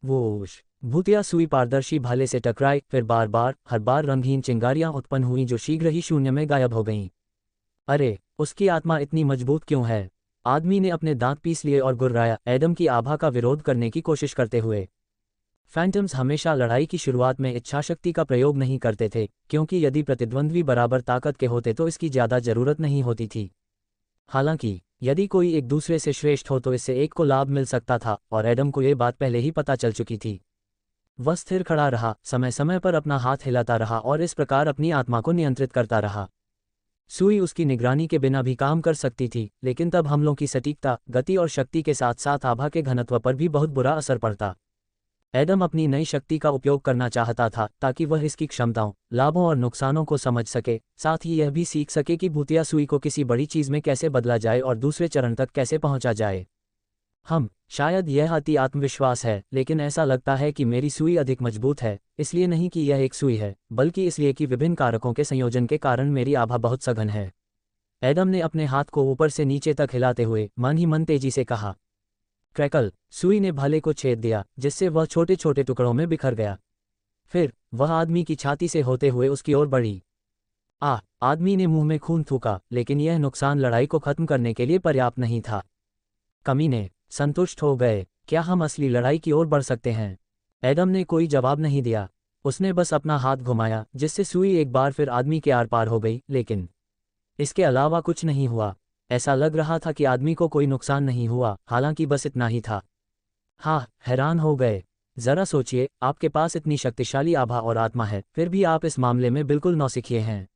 वोश। भूतिया सुई पारदर्शी भाले से टकराई, फिर हर बार रंगहीन चिंगारियां उत्पन्न हुईं जो शीघ्र ही शून्य में गायब हो गईं। अरे, उसकी आत्मा इतनी मजबूत क्यों है? आदमी ने अपने दांत पीस लिए और गुर्राया, एडम की आभा का विरोध करने की कोशिश करते हुए। फैंटम्स हमेशा लड़ाई की शुरुआत में इच्छाशक्ति का प्रयोग नहीं करते थे, क्योंकि यदि प्रतिद्वंद्वी बराबर ताकत के होते तो इसकी ज्यादा जरूरत नहीं होती थी। हालांकि यदि कोई एक दूसरे से श्रेष्ठ हो तो इससे एक को लाभ मिल सकता था, और एडम को ये बात पहले ही पता चल चुकी थी। वह स्थिर खड़ा रहा, समय समय पर अपना हाथ हिलाता रहा और इस प्रकार अपनी आत्मा को नियंत्रित करता रहा। सुई उसकी निगरानी के बिना भी काम कर सकती थी, लेकिन तब हमलों की सटीकता, गति और शक्ति के साथ साथ आभा के घनत्व पर भी बहुत बुरा असर पड़ता। एडम अपनी नई शक्ति का उपयोग करना चाहता था ताकि वह इसकी क्षमताओं, लाभों और नुकसानों को समझ सके, साथ ही यह भी सीख सके कि भूतिया सुई को किसी बड़ी चीज में कैसे बदला जाए और दूसरे चरण तक कैसे पहुंचा जाए। शायद यह अति आत्मविश्वास है, लेकिन ऐसा लगता है कि मेरी सुई अधिक मजबूत है, इसलिए नहीं कि यह एक सुई है, बल्कि इसलिए कि विभिन्न कारकों के संयोजन के कारण मेरी आभा बहुत सघन है। एडम ने अपने हाथ को ऊपर से नीचे तक हिलाते हुए मन ही मन तेजी से कहा। क्रैकल। सुई ने भाले को छेद दिया, जिससे वह छोटे छोटे टुकड़ों में बिखर गया। फिर वह आदमी की छाती से होते हुए उसकी ओर बढ़ी। आदमी ने मुंह में खून थूका, लेकिन यह नुकसान लड़ाई को खत्म करने के लिए पर्याप्त नहीं था। कमीने, संतुष्ट हो गए? क्या हम असली लड़ाई की ओर बढ़ सकते हैं? एडम ने कोई जवाब नहीं दिया। उसने बस अपना हाथ घुमाया, जिससे सुई एक बार फिर आदमी के आर पार हो गई, लेकिन इसके अलावा कुछ नहीं हुआ। ऐसा लग रहा था कि आदमी को कोई नुकसान नहीं हुआ, हालांकि बस इतना ही था। हैरान हो गए। जरा सोचिए, आपके पास इतनी शक्तिशाली आभा और आत्मा है, फिर भी आप इस मामले में बिल्कुल नौसिखिए हैं।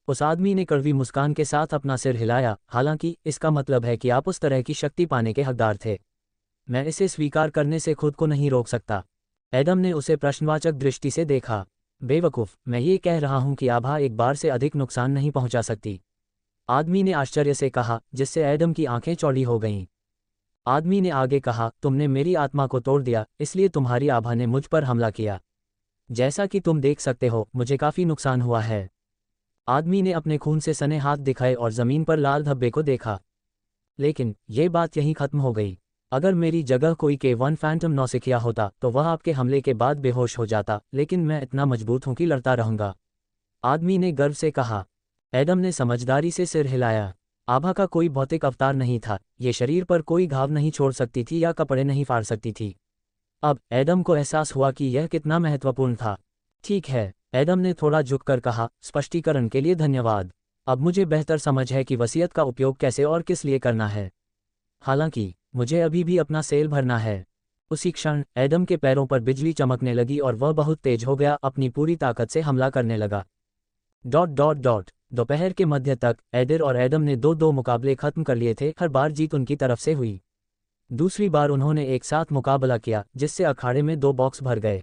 उस आदमी ने कड़वी मुस्कान के साथ अपना सिर हिलाया। हालांकि इसका मतलब है कि आप उस तरह की शक्ति पाने के हकदार थे। मैं इसे स्वीकार करने से खुद को नहीं रोक सकता। एडम ने उसे प्रश्नवाचक दृष्टि से देखा। बेवकूफ, मैं ये कह रहा हूं कि आभा एक बार से अधिक नुकसान नहीं पहुंचा सकती। आदमी ने आश्चर्य से कहा, जिससे एडम की आंखें चौड़ी हो गईं। आदमी ने आगे कहा, तुमने मेरी आत्मा को तोड़ दिया, इसलिए तुम्हारी आभा ने मुझ पर हमला किया। जैसा कि तुम देख सकते हो, मुझे काफी नुकसान हुआ है। आदमी ने अपने खून से सने हाथ दिखाए और जमीन पर लाल धब्बे को देखा। लेकिन ये बात यहीं खत्म हो गई। अगर मेरी जगह कोई K1 फैंटम नौसिखिया होता तो वह आपके हमले के बाद बेहोश हो जाता, लेकिन मैं इतना मजबूत हूं कि लड़ता रहूंगा। आदमी ने गर्व से कहा। एडम ने समझदारी से सिर हिलाया। आभा का कोई भौतिक अवतार नहीं था, ये शरीर पर कोई घाव नहीं छोड़ सकती थी या कपड़े नहीं फाड़ सकती थी। अब एडम को एहसास हुआ कि यह कितना महत्वपूर्ण था। ठीक है, एडम ने थोड़ा झुककर कहा, स्पष्टीकरण के लिए धन्यवाद। अब मुझे बेहतर समझ है कि वसीयत का उपयोग कैसे और किस लिए करना है। हालांकि मुझे अभी भी अपना सेल भरना है। उसी क्षण एडम के पैरों पर बिजली चमकने लगी और वह बहुत तेज हो गया, अपनी पूरी ताकत से हमला करने लगा। दोपहर के मध्य तक एडिर और एडम ने दो मुकाबले खत्म कर लिए थे। हर बार जीत उनकी तरफ से हुई। दूसरी बार उन्होंने एक साथ मुकाबला किया, जिससे अखाड़े में 2 बॉक्स भर गए।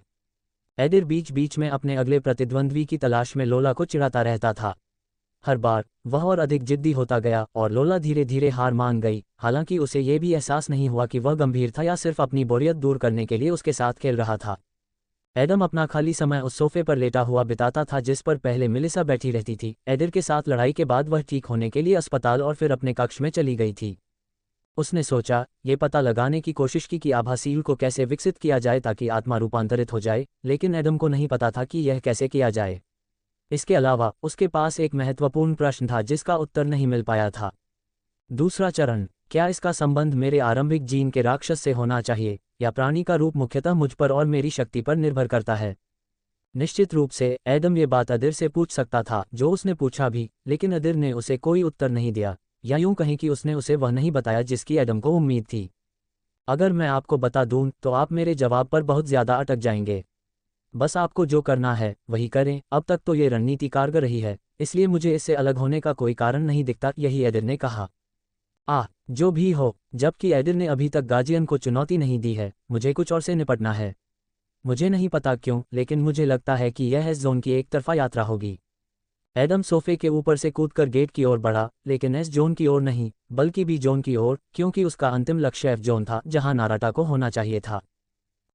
एडिर बीच बीच में अपने अगले प्रतिद्वंद्वी की तलाश में लोला को चिढ़ाता रहता था। हर बार वह और अधिक जिद्दी होता गया और लोला धीरे धीरे हार मान गई। हालांकि उसे ये भी एहसास नहीं हुआ कि वह गंभीर था या सिर्फ अपनी बोरियत दूर करने के लिए उसके साथ खेल रहा था। एडम अपना खाली समय उस सोफे पर लेटा हुआ बिताता था जिस पर पहले मेलिसा बैठी रहती थी। एडिर के साथ लड़ाई के बाद वह ठीक होने के लिए अस्पताल और फिर अपने कक्ष में चली गई थी। उसने सोचा, ये पता लगाने की कोशिश की कि आभासील को कैसे विकसित किया जाए ताकि आत्मा रूपांतरित हो जाए, लेकिन एडम को नहीं पता था कि यह कैसे किया जाए। इसके अलावा उसके पास एक महत्वपूर्ण प्रश्न था जिसका उत्तर नहीं मिल पाया था। दूसरा चरण, क्या इसका संबंध मेरे आरंभिक जीन के राक्षस से होना चाहिए या प्राणी का रूप मुख्यतः मुझ पर और मेरी शक्ति पर निर्भर करता है? निश्चित रूप से एडम ये बात अदिर से पूछ सकता था, जो उसने पूछा भी, लेकिन अदिर ने उसे कोई उत्तर नहीं दिया, या यूं कहें कि उसने उसे वह नहीं बताया जिसकी एडम को उम्मीद थी। अगर मैं आपको बता दूं तो आप मेरे जवाब पर बहुत ज्यादा अटक जाएंगे। बस आपको जो करना है वही करें। अब तक तो ये रणनीति कारगर रही है, इसलिए मुझे इससे अलग होने का कोई कारण नहीं दिखता, यही एडिर ने कहा। जो भी हो, जबकि एडिर ने अभी तक गार्जियन को चुनौती नहीं दी है, मुझे कुछ और से निपटना है। मुझे नहीं पता क्यों, लेकिन मुझे लगता है कि यह एस जोन की एक तरफा यात्रा होगी। एडम सोफे के ऊपर से कूदकर गेट की ओर बढ़ा, लेकिन एस जोन की ओर नहीं, बल्कि बी जोन की ओर, क्योंकि उसका अंतिम लक्ष्य एफ जोन था, जहां नाराटा को होना चाहिए था।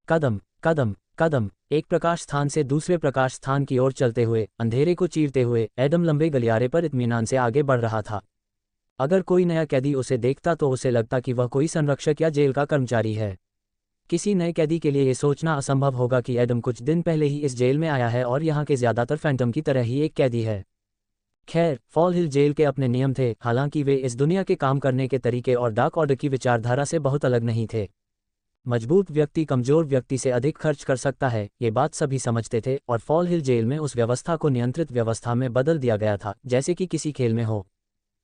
कदम कदम कदम, एक प्रकाश स्थान से दूसरे प्रकाश स्थान की ओर चलते हुए, अंधेरे को चीरते हुए, एडम लंबे गलियारे पर इत्मीनान से आगे बढ़ रहा था। अगर कोई नया कैदी उसे देखता तो उसे लगता कि वह कोई संरक्षक या जेल का कर्मचारी है। किसी नए कैदी के लिए ये सोचना असंभव होगा कि एडम कुछ दिन पहले ही इस जेल में आया है और यहाँ के ज्यादातर फैंटम की तरह ही एक कैदी है। खैर, फॉल हिल जेल के अपने नियम थे, हालांकि वे इस दुनिया के काम करने के तरीके और डार्क ऑर्डर की विचारधारा से बहुत अलग नहीं थे। मजबूत व्यक्ति कमजोर व्यक्ति से अधिक खर्च कर सकता है, ये बात सभी समझते थे, और फॉल हिल जेल में उस व्यवस्था को नियंत्रित व्यवस्था में बदल दिया गया था, जैसे कि किसी खेल में हो।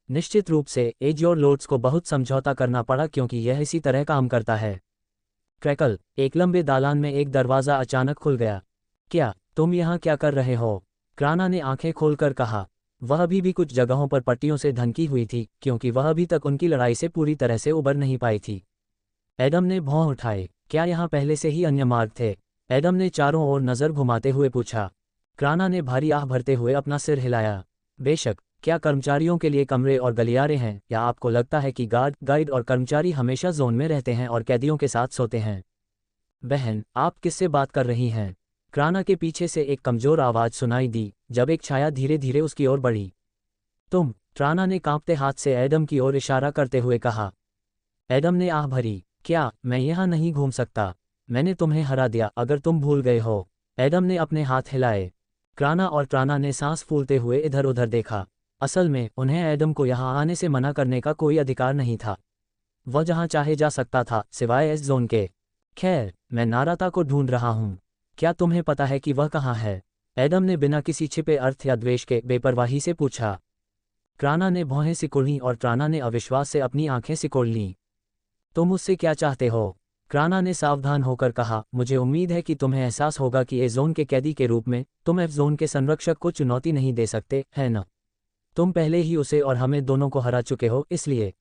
निश्चित रूप से एज और लोड्स को बहुत समझौता करना पड़ा क्योंकि यह इसी तरह काम करता है। क्रैकल, एक लंबे दालान में एक दरवाज़ा अचानक खुल गया। क्या तुम यहाँ क्या कर रहे हो? क्राना ने आंखें खोलकर कहा। वह अभी भी कुछ जगहों पर पट्टियों से ढंकी हुई थी, क्योंकि वह अभी तक उनकी लड़ाई से पूरी तरह से उबर नहीं पाई थी। एडम ने भौं उठाए। क्या यहाँ पहले से ही अन्य मार्ग थे? एडम ने चारों ओर नज़र घुमाते हुए पूछा। क्राना ने भारी आह भरते हुए अपना सिर हिलाया। बेशक, क्या कर्मचारियों के लिए कमरे और गलियारे हैं, या आपको लगता है कि गार्ड, गाइड और कर्मचारी हमेशा जोन में रहते हैं और कैदियों के साथ सोते हैं? बहन, आप किससे बात कर रही हैं? क्राना के पीछे से एक कमजोर आवाज़ सुनाई दी, जब एक छाया धीरे धीरे उसकी ओर बढ़ी। तुम, क्राना ने कांपते हाथ से एडम की ओर इशारा करते हुए कहा। एडम ने आह भरी। क्या मैं यहाँ नहीं घूम सकता? मैंने तुम्हें हरा दिया, अगर तुम भूल गए हो। एडम ने अपने हाथ हिलाए। क्राना और क्राना ने सांस फूलते हुए इधर उधर देखा। असल में उन्हें एडम को यहाँ आने से मना करने का कोई अधिकार नहीं था। वह जहाँ चाहे जा सकता था, सिवाय एस जोन के। खैर, मैं नाराता को ढूंढ रहा हूँ। क्या तुम्हें पता है कि वह कहाँ है? एडम ने बिना किसी छिपे अर्थ या द्वेष के बेपरवाही से पूछा। क्राना ने भौहें सिकुड़ी और क्राना ने अविश्वास से अपनी आंखें सिकोड़ लीं। तुम मुझसे क्या चाहते हो? क्राना ने सावधान होकर कहा। मुझे उम्मीद है कि तुम्हें एहसास होगा कि ए जोन के कैदी के रूप में तुम एफ जोन के संरक्षक को चुनौती नहीं दे सकते, है न? तुम पहले ही उसे और हमें दोनों को हरा चुके हो, इसलिए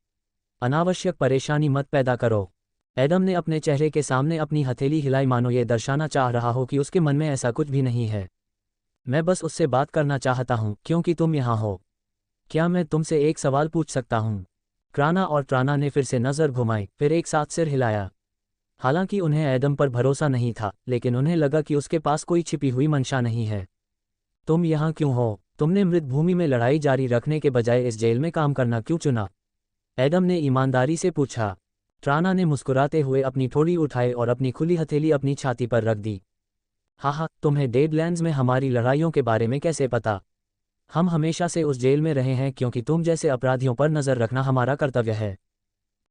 अनावश्यक परेशानी मत पैदा करो। एडम ने अपने चेहरे के सामने अपनी हथेली हिलाई, मानो ये दर्शाना चाह रहा हो कि उसके मन में ऐसा कुछ भी नहीं है। मैं बस उससे बात करना चाहता हूँ क्योंकि तुम यहाँ हो। क्या मैं तुमसे एक सवाल पूछ सकता हूँ? क्राना और ट्राना ने फिर से नज़र घुमाई, फिर एक साथ सिर हिलाया। हालांकि उन्हें एडम पर भरोसा नहीं था, लेकिन उन्हें लगा कि उसके पास कोई छिपी हुई मंशा नहीं है। तुम यहाँ क्यों हो? तुमने मृतभूमि में लड़ाई जारी रखने के बजाय इस जेल में काम करना क्यों चुना? एडम ने ईमानदारी से पूछा। ट्राना ने मुस्कुराते हुए अपनी ठोड़ी उठाई और अपनी खुली हथेली अपनी छाती पर रख दी। हाँ, तुम्हें डेडलैंड्स में हमारी लड़ाइयों के बारे में कैसे पता? हम हमेशा से उस जेल में रहे हैं क्योंकि तुम जैसे अपराधियों पर नज़र रखना हमारा कर्तव्य है।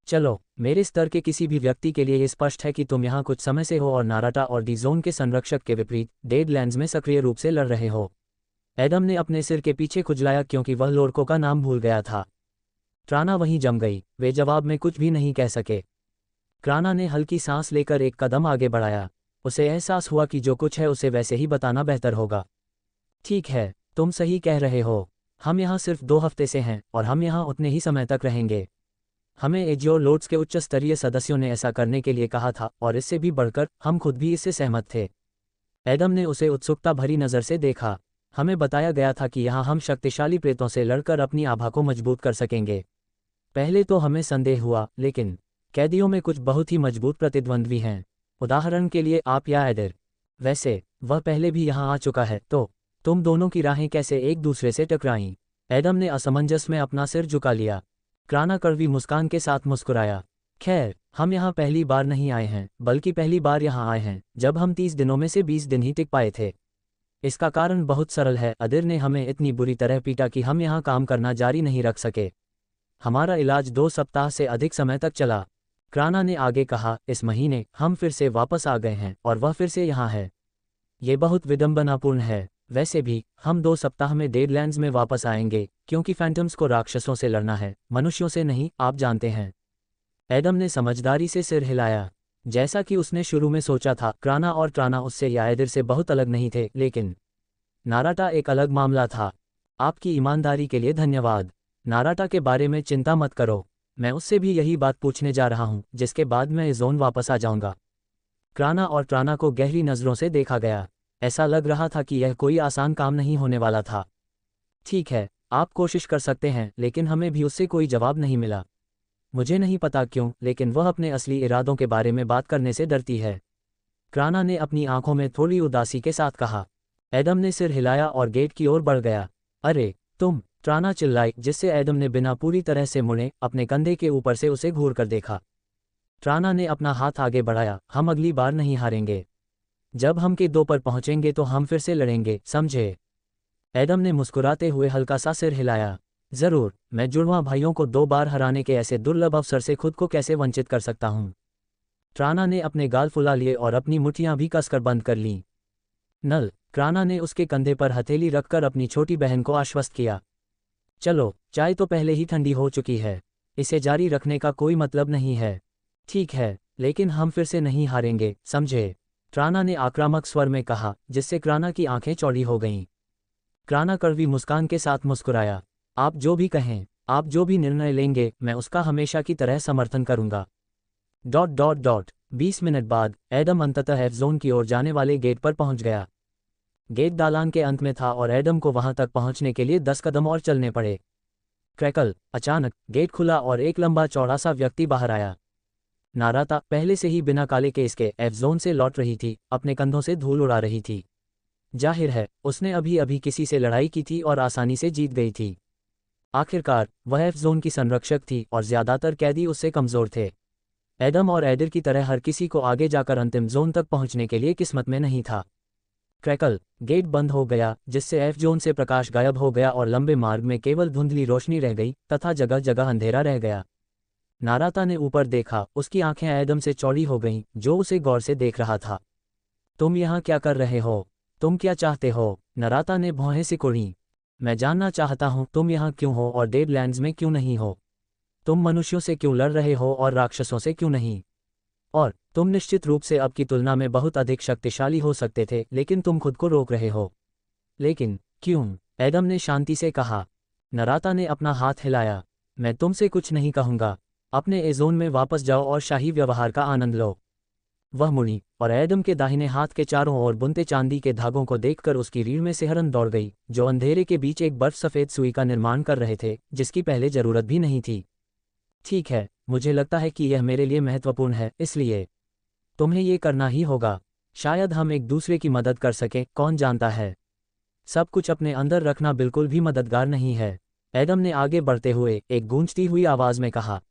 चलो, मेरे स्तर के किसी भी व्यक्ति के लिए ये स्पष्ट है कि तुम यहाँ कुछ समय से हो और नाराटा और डी जोन के संरक्षक के विपरीत डेडलैंड्स में सक्रिय रूप से लड़ रहे हो। एडम ने अपने सिर के पीछे खुजलाया क्योंकि वह लोरको का नाम भूल गया था। ट्राना वहीं जम गई, वे जवाब में कुछ भी नहीं कह सके। क्राना ने हल्की सांस लेकर एक कदम आगे बढ़ाया। उसे एहसास हुआ कि जो कुछ है उसे वैसे ही बताना बेहतर होगा। ठीक है, तुम सही कह रहे हो। हम यहाँ सिर्फ 2 हफ्ते से हैं और हम यहाँ उतने ही समय तक रहेंगे। हमें एजियोर लोड्स के उच्च स्तरीय सदस्यों ने ऐसा करने के लिए कहा था, और इससे भी बढ़कर हम खुद भी इससे सहमत थे। एडम ने उसे उत्सुकता भरी नज़र से देखा। हमें बताया गया था कि यहाँ हम शक्तिशाली प्रेतों से लड़कर अपनी आभा को मजबूत कर सकेंगे। पहले तो हमें संदेह हुआ, लेकिन कैदियों में कुछ बहुत ही मजबूत प्रतिद्वंद्वी हैं। उदाहरण के लिए आप या एडर। वैसे वह पहले भी यहाँ आ चुका है, तो तुम दोनों की राहें कैसे एक दूसरे से टकराईं? एडम ने असमंजस में अपना सिर झुका लिया। क्राना कड़वी मुस्कान के साथ मुस्कुराया। खैर, हम यहाँ पहली बार नहीं आए हैं, बल्कि पहली बार यहाँ आए हैं जब हम 30 दिनों में से 20 दिन ही टिक पाए थे। इसका कारण बहुत सरल है, अदिर ने हमें इतनी बुरी तरह पीटा कि हम यहाँ काम करना जारी नहीं रख सके। हमारा इलाज 2 सप्ताह से अधिक समय तक चला। क्राना ने आगे कहा, इस महीने हम फिर से वापस आ गए हैं और वह फिर से यहाँ है। ये बहुत विडंबनापूर्ण है। वैसे भी हम 2 सप्ताह में डेडलैंड्स में वापस आएंगे, क्योंकि फैंटम्स को राक्षसों से लड़ना है, मनुष्यों से नहीं, आप जानते हैं। एडम ने समझदारी से सिर हिलाया। जैसा कि उसने शुरू में सोचा था, क्राना और ट्राना उससे या एडिर से बहुत अलग नहीं थे, लेकिन नाराटा एक अलग मामला था। आपकी ईमानदारी के लिए धन्यवाद। नाराटा के बारे में चिंता मत करो। मैं उससे भी यही बात पूछने जा रहा हूँ, जिसके बाद मैं इस जोन वापस आ जाऊंगा। क्राना और ट्राना को गहरी नज़रों से देखा गया। ऐसा लग रहा था कि यह कोई आसान काम नहीं होने वाला था। ठीक है, आप कोशिश कर सकते हैं, लेकिन हमें भी उससे कोई जवाब नहीं मिला। मुझे नहीं पता क्यों, लेकिन वह अपने असली इरादों के बारे में बात करने से डरती है। क्राना ने अपनी आंखों में थोड़ी उदासी के साथ कहा। एडम ने सिर हिलाया और गेट की ओर बढ़ गया। अरे तुम, ट्राना चिल्लाई, जिससे एडम ने बिना पूरी तरह से मुड़े अपने कंधे के ऊपर से उसे घूर कर देखा। ट्राना ने अपना हाथ आगे बढ़ाया। हम अगली बार नहीं हारेंगे। जब हम के 2 पर पहुंचेंगे तो हम फिर से लड़ेंगे, समझे? एडम ने मुस्कुराते हुए हल्का सा सिर हिलाया। जरूर, मैं जुड़वां भाइयों को 2 बार हराने के ऐसे दुर्लभ अवसर से खुद को कैसे वंचित कर सकता हूं। ट्राना ने अपने गाल फुला लिए और अपनी मुट्ठियां भी कसकर बंद कर लीं। नल, क्राना ने उसके कंधे पर हथेली रखकर अपनी छोटी बहन को आश्वस्त किया। चलो, चाय तो पहले ही ठंडी हो चुकी है। इसे जारी रखने का कोई मतलब नहीं है। ठीक है, लेकिन हम फिर से नहीं हारेंगे, समझे? ट्राना ने आक्रामक स्वर में कहा, जिससे क्राना की आंखें चौड़ी हो गईं। क्राना कड़वी मुस्कान के साथ मुस्कुराया। आप जो भी कहें, आप जो भी निर्णय लेंगे, मैं उसका हमेशा की तरह समर्थन करूंगा। ... 20 मिनट बाद एडम अंततः एफ जोन की ओर जाने वाले गेट पर पहुंच गया। गेट दालान के अंत में था और एडम को वहां तक पहुंचने के लिए 10 कदम और चलने पड़े। क्रैकल, अचानक गेट खुला और एक लंबा चौड़ा सा व्यक्ति बाहर आया। नाराता, पहले से ही बिना काले केस के एफ जोन से लौट रही थी, अपने कंधों से धूल उड़ा रही थी। जाहिर है, उसने अभी अभी किसी से लड़ाई की थी और आसानी से जीत गई थी। आखिरकार वह एफ जोन की संरक्षक थी और ज्यादातर कैदी उससे कमजोर थे। एडम और एडर की तरह हर किसी को आगे जाकर अंतिम जोन तक पहुंचने के लिए किस्मत में नहीं था। क्रैकल, गेट बंद हो गया, जिससे एफ जोन से प्रकाश गायब हो गया और लंबे मार्ग में केवल धुंधली रोशनी रह गई तथा जगह जगह अंधेरा रह गया। नाराता ने ऊपर देखा। उसकी आंखें एडम से चौड़ी हो गईं, जो उसे गौर से देख रहा था। तुम यहाँ क्या कर रहे हो? तुम क्या चाहते हो? नाराता ने भौहें सिकोड़ी। मैं जानना चाहता हूँ तुम यहाँ क्यों हो और डेडलैंड्स में क्यों नहीं हो। तुम मनुष्यों से क्यों लड़ रहे हो और राक्षसों से क्यों नहीं? और तुम निश्चित रूप से अब की तुलना में बहुत अधिक शक्तिशाली हो सकते थे, लेकिन तुम खुद को रोक रहे हो। लेकिन क्यों? एडम ने शांति से कहा। नाराता ने अपना हाथ हिलाया। मैं तुमसे कुछ नहीं कहूंगा। अपने एजोन में वापस जाओ और शाही व्यवहार का आनंद लो। वह मुड़ी और एडम के दाहिने हाथ के चारों ओर बुनते चांदी के धागों को देखकर उसकी रीढ़ में सिहरन दौड़ गई, जो अंधेरे के बीच एक बर्फ सफ़ेद सुई का निर्माण कर रहे थे, जिसकी पहले जरूरत भी नहीं थी। ठीक है, मुझे लगता है कि यह मेरे लिए महत्वपूर्ण है, इसलिए तुम्हें ये करना ही होगा। शायद हम एक दूसरे की मदद कर सकें, कौन जानता है। सब कुछ अपने अंदर रखना बिल्कुल भी मददगार नहीं है। एडम ने आगे बढ़ते हुए एक गूंजती हुई आवाज में कहा।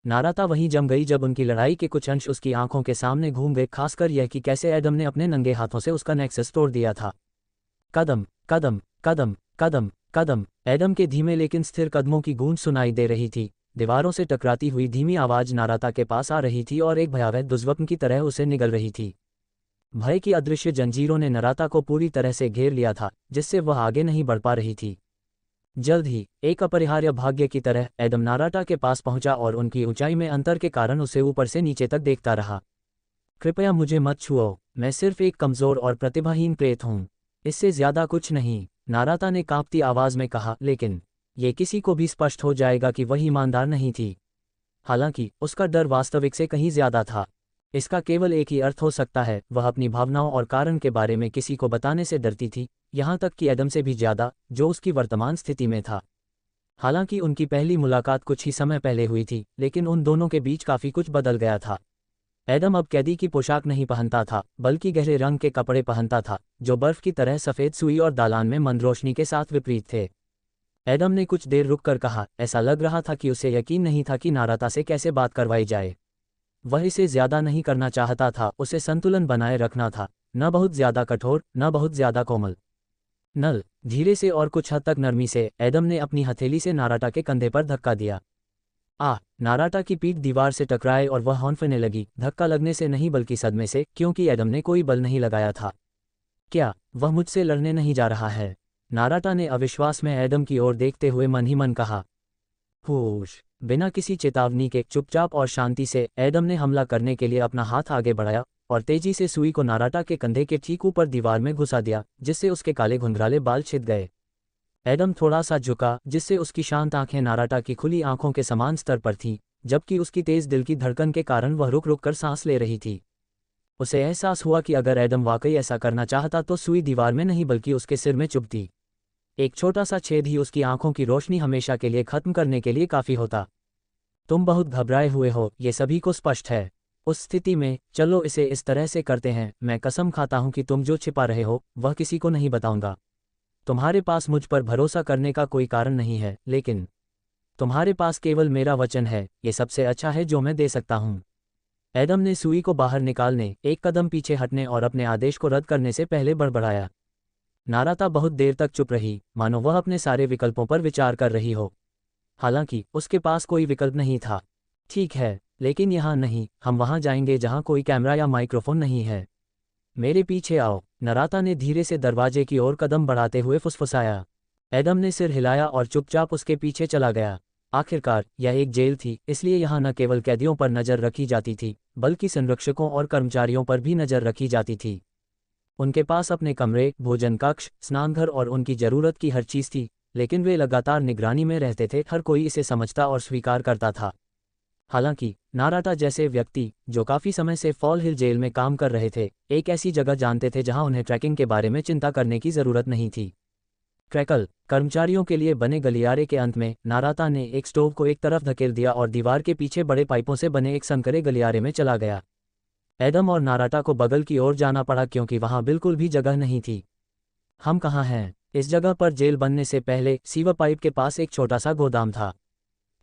नाराता वहीं जम गई जब उनकी लड़ाई के कुछ अंश उसकी आंखों के सामने घूम गए, खासकर यह कि कैसे एडम ने अपने नंगे हाथों से उसका नेक्सस तोड़ दिया था। कदम कदम कदम कदम कदम। एडम के धीमे लेकिन स्थिर कदमों की गूंज सुनाई दे रही थी। दीवारों से टकराती हुई धीमी आवाज नाराता के पास आ रही थी और एक भयावह दुर्स्वप्न की तरह उसे निगल रही थी। भय की अदृश्य जंजीरों ने नाराता को पूरी तरह से घेर लिया था, जिससे वह आगे नहीं बढ़ पा रही थी। जल्द ही एक अपरिहार्य भाग्य की तरह एडम नाराता के पास पहुंचा और उनकी ऊंचाई में अंतर के कारण उसे ऊपर से नीचे तक देखता रहा। कृपया मुझे मत छुओ, मैं सिर्फ एक कमजोर और प्रतिभाहीन प्रेत हूं, इससे ज्यादा कुछ नहीं, नाराता ने कांपती आवाज में कहा। लेकिन ये किसी को भी स्पष्ट हो जाएगा कि वह ईमानदार नहीं थी। हालांकि उसका डर वास्तविक से कहीं ज्यादा था। इसका केवल एक ही अर्थ हो सकता है, वह अपनी भावनाओं और कारण के बारे में किसी को बताने से डरती थी, यहाँ तक कि एडम से भी ज्यादा, जो उसकी वर्तमान स्थिति में था। हालांकि उनकी पहली मुलाकात कुछ ही समय पहले हुई थी, लेकिन उन दोनों के बीच काफी कुछ बदल गया था। एडम अब कैदी की पोशाक नहीं पहनता था, बल्कि गहरे रंग के कपड़े पहनता था, जो बर्फ की तरह सफ़ेद सुई और दालान में मंद रोशनी के साथ विपरीत थे। एडम ने कुछ देर रुककर कहा। ऐसा लग रहा था कि उसे यकीन नहीं था कि नाराता से कैसे बात करवाई जाए। वह इसे ज्यादा नहीं करना चाहता था, उसे संतुलन बनाए रखना था, न बहुत ज्यादा कठोर, न बहुत ज्यादा कोमल। नल, धीरे से और कुछ हद तक नरमी से एडम ने अपनी हथेली से नाराटा के कंधे पर धक्का दिया। नाराटा की पीठ दीवार से टकराए और वह हौंफने लगी, धक्का लगने से नहीं बल्कि सदमे से, क्योंकि एडम ने कोई बल नहीं लगाया था। क्या वह मुझसे लड़ने नहीं जा रहा है? नाराटा ने अविश्वास में एडम की ओर देखते हुए मन ही मन कहा। होश, बिना किसी चेतावनी के चुपचाप और शांति से एडम ने हमला करने के लिए अपना हाथ आगे बढ़ाया और तेजी से सुई को नाराटा के कंधे के ठीक ऊपर दीवार में घुसा दिया, जिससे उसके काले घुंघराले बाल छिद गए। एडम थोड़ा सा झुका, जिससे उसकी शांत आंखें नाराटा की खुली आंखों के समान स्तर पर थीं, जबकि उसकी तेज दिल की धड़कन के कारण वह रुक रुक कर सांस ले रही थी। उसे एहसास हुआ कि अगर एडम वाकई ऐसा करना चाहता तो सुई दीवार में नहीं बल्कि उसके सिर में चुभती। एक छोटा सा छेद ही उसकी आंखों की रोशनी हमेशा के लिए खत्म करने के लिए काफ़ी होता। तुम बहुत घबराए हुए हो, ये सभी को स्पष्ट है। उस स्थिति में चलो इसे इस तरह से करते हैं, मैं कसम खाता हूं कि तुम जो छिपा रहे हो वह किसी को नहीं बताऊंगा। तुम्हारे पास मुझ पर भरोसा करने का कोई कारण नहीं है, लेकिन तुम्हारे पास केवल मेरा वचन है, ये सबसे अच्छा है जो मैं दे सकता हूं। एडम ने सुई को बाहर निकालने, एक कदम पीछे हटने और अपने आदेश को रद्द करने से पहले बड़बड़ाया। नाराता बहुत देर तक चुप रही, मानो वह अपने सारे विकल्पों पर विचार कर रही हो। हालांकि उसके पास कोई विकल्प नहीं था। ठीक है, लेकिन यहाँ नहीं, हम वहाँ जाएंगे जहाँ कोई कैमरा या माइक्रोफोन नहीं है। मेरे पीछे आओ, नाराता ने धीरे से दरवाजे की ओर कदम बढ़ाते हुए फुसफुसाया। एडम ने सिर हिलाया और चुपचाप उसके पीछे चला गया। आखिरकार यह एक जेल थी, इसलिए यहाँ न केवल कैदियों पर नज़र रखी जाती थी, बल्कि संरक्षकों और कर्मचारियों पर भी नज़र रखी जाती थी। उनके पास अपने कमरे, भोजन कक्ष, स्नानघर और उनकी ज़रूरत की हर चीज़ थी, लेकिन वे लगातार निगरानी में रहते थे। हर कोई इसे समझता और स्वीकार करता था। हालांकि नाराटा जैसे व्यक्ति, जो काफ़ी समय से फॉल हिल जेल में काम कर रहे थे, एक ऐसी जगह जानते थे जहां उन्हें ट्रैकिंग के बारे में चिंता करने की ज़रूरत नहीं थी। क्रैकल, कर्मचारियों के लिए बने गलियारे के अंत में, नाराता ने एक स्टोव को एक तरफ धकेल दिया और दीवार के पीछे बड़े पाइपों से बने एक संकरे गलियारे में चला गया। एडम और नाराटा को बगल की ओर जाना पड़ा क्योंकि वहां बिल्कुल भी जगह नहीं थी। हम कहाँ हैं? इस जगह पर जेल बनने से पहले सीवर पाइप के पास एक छोटा सा गोदाम था,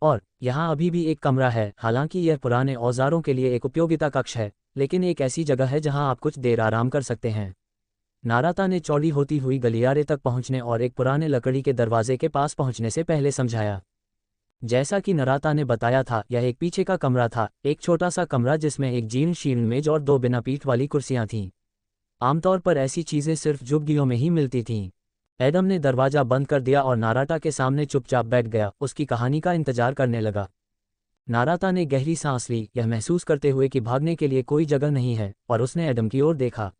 और यहाँ अभी भी एक कमरा है। हालांकि यह पुराने औजारों के लिए एक उपयोगिता कक्ष है, लेकिन एक ऐसी जगह है जहाँ आप कुछ देर आराम कर सकते हैं। नाराता ने चौड़ी होती हुई गलियारे तक पहुँचने और एक पुराने लकड़ी के दरवाजे के पास पहुँचने से पहले समझाया। जैसा कि नाराता ने बताया था, यह एक पीछे का कमरा था, एक छोटा सा कमरा जिसमें एक जीर्ण शीर्ण मेज और 2 बिना पीठ वाली कुर्सियां थीं। आमतौर पर ऐसी चीज़ें सिर्फ झुग्गियों में ही मिलती थीं। एडम ने दरवाज़ा बंद कर दिया और नाराता के सामने चुपचाप बैठ गया, उसकी कहानी का इंतजार करने लगा। नाराता ने गहरी सांस ली, यह महसूस करते हुए कि भागने के लिए कोई जगह नहीं है, और उसने एडम की ओर देखा।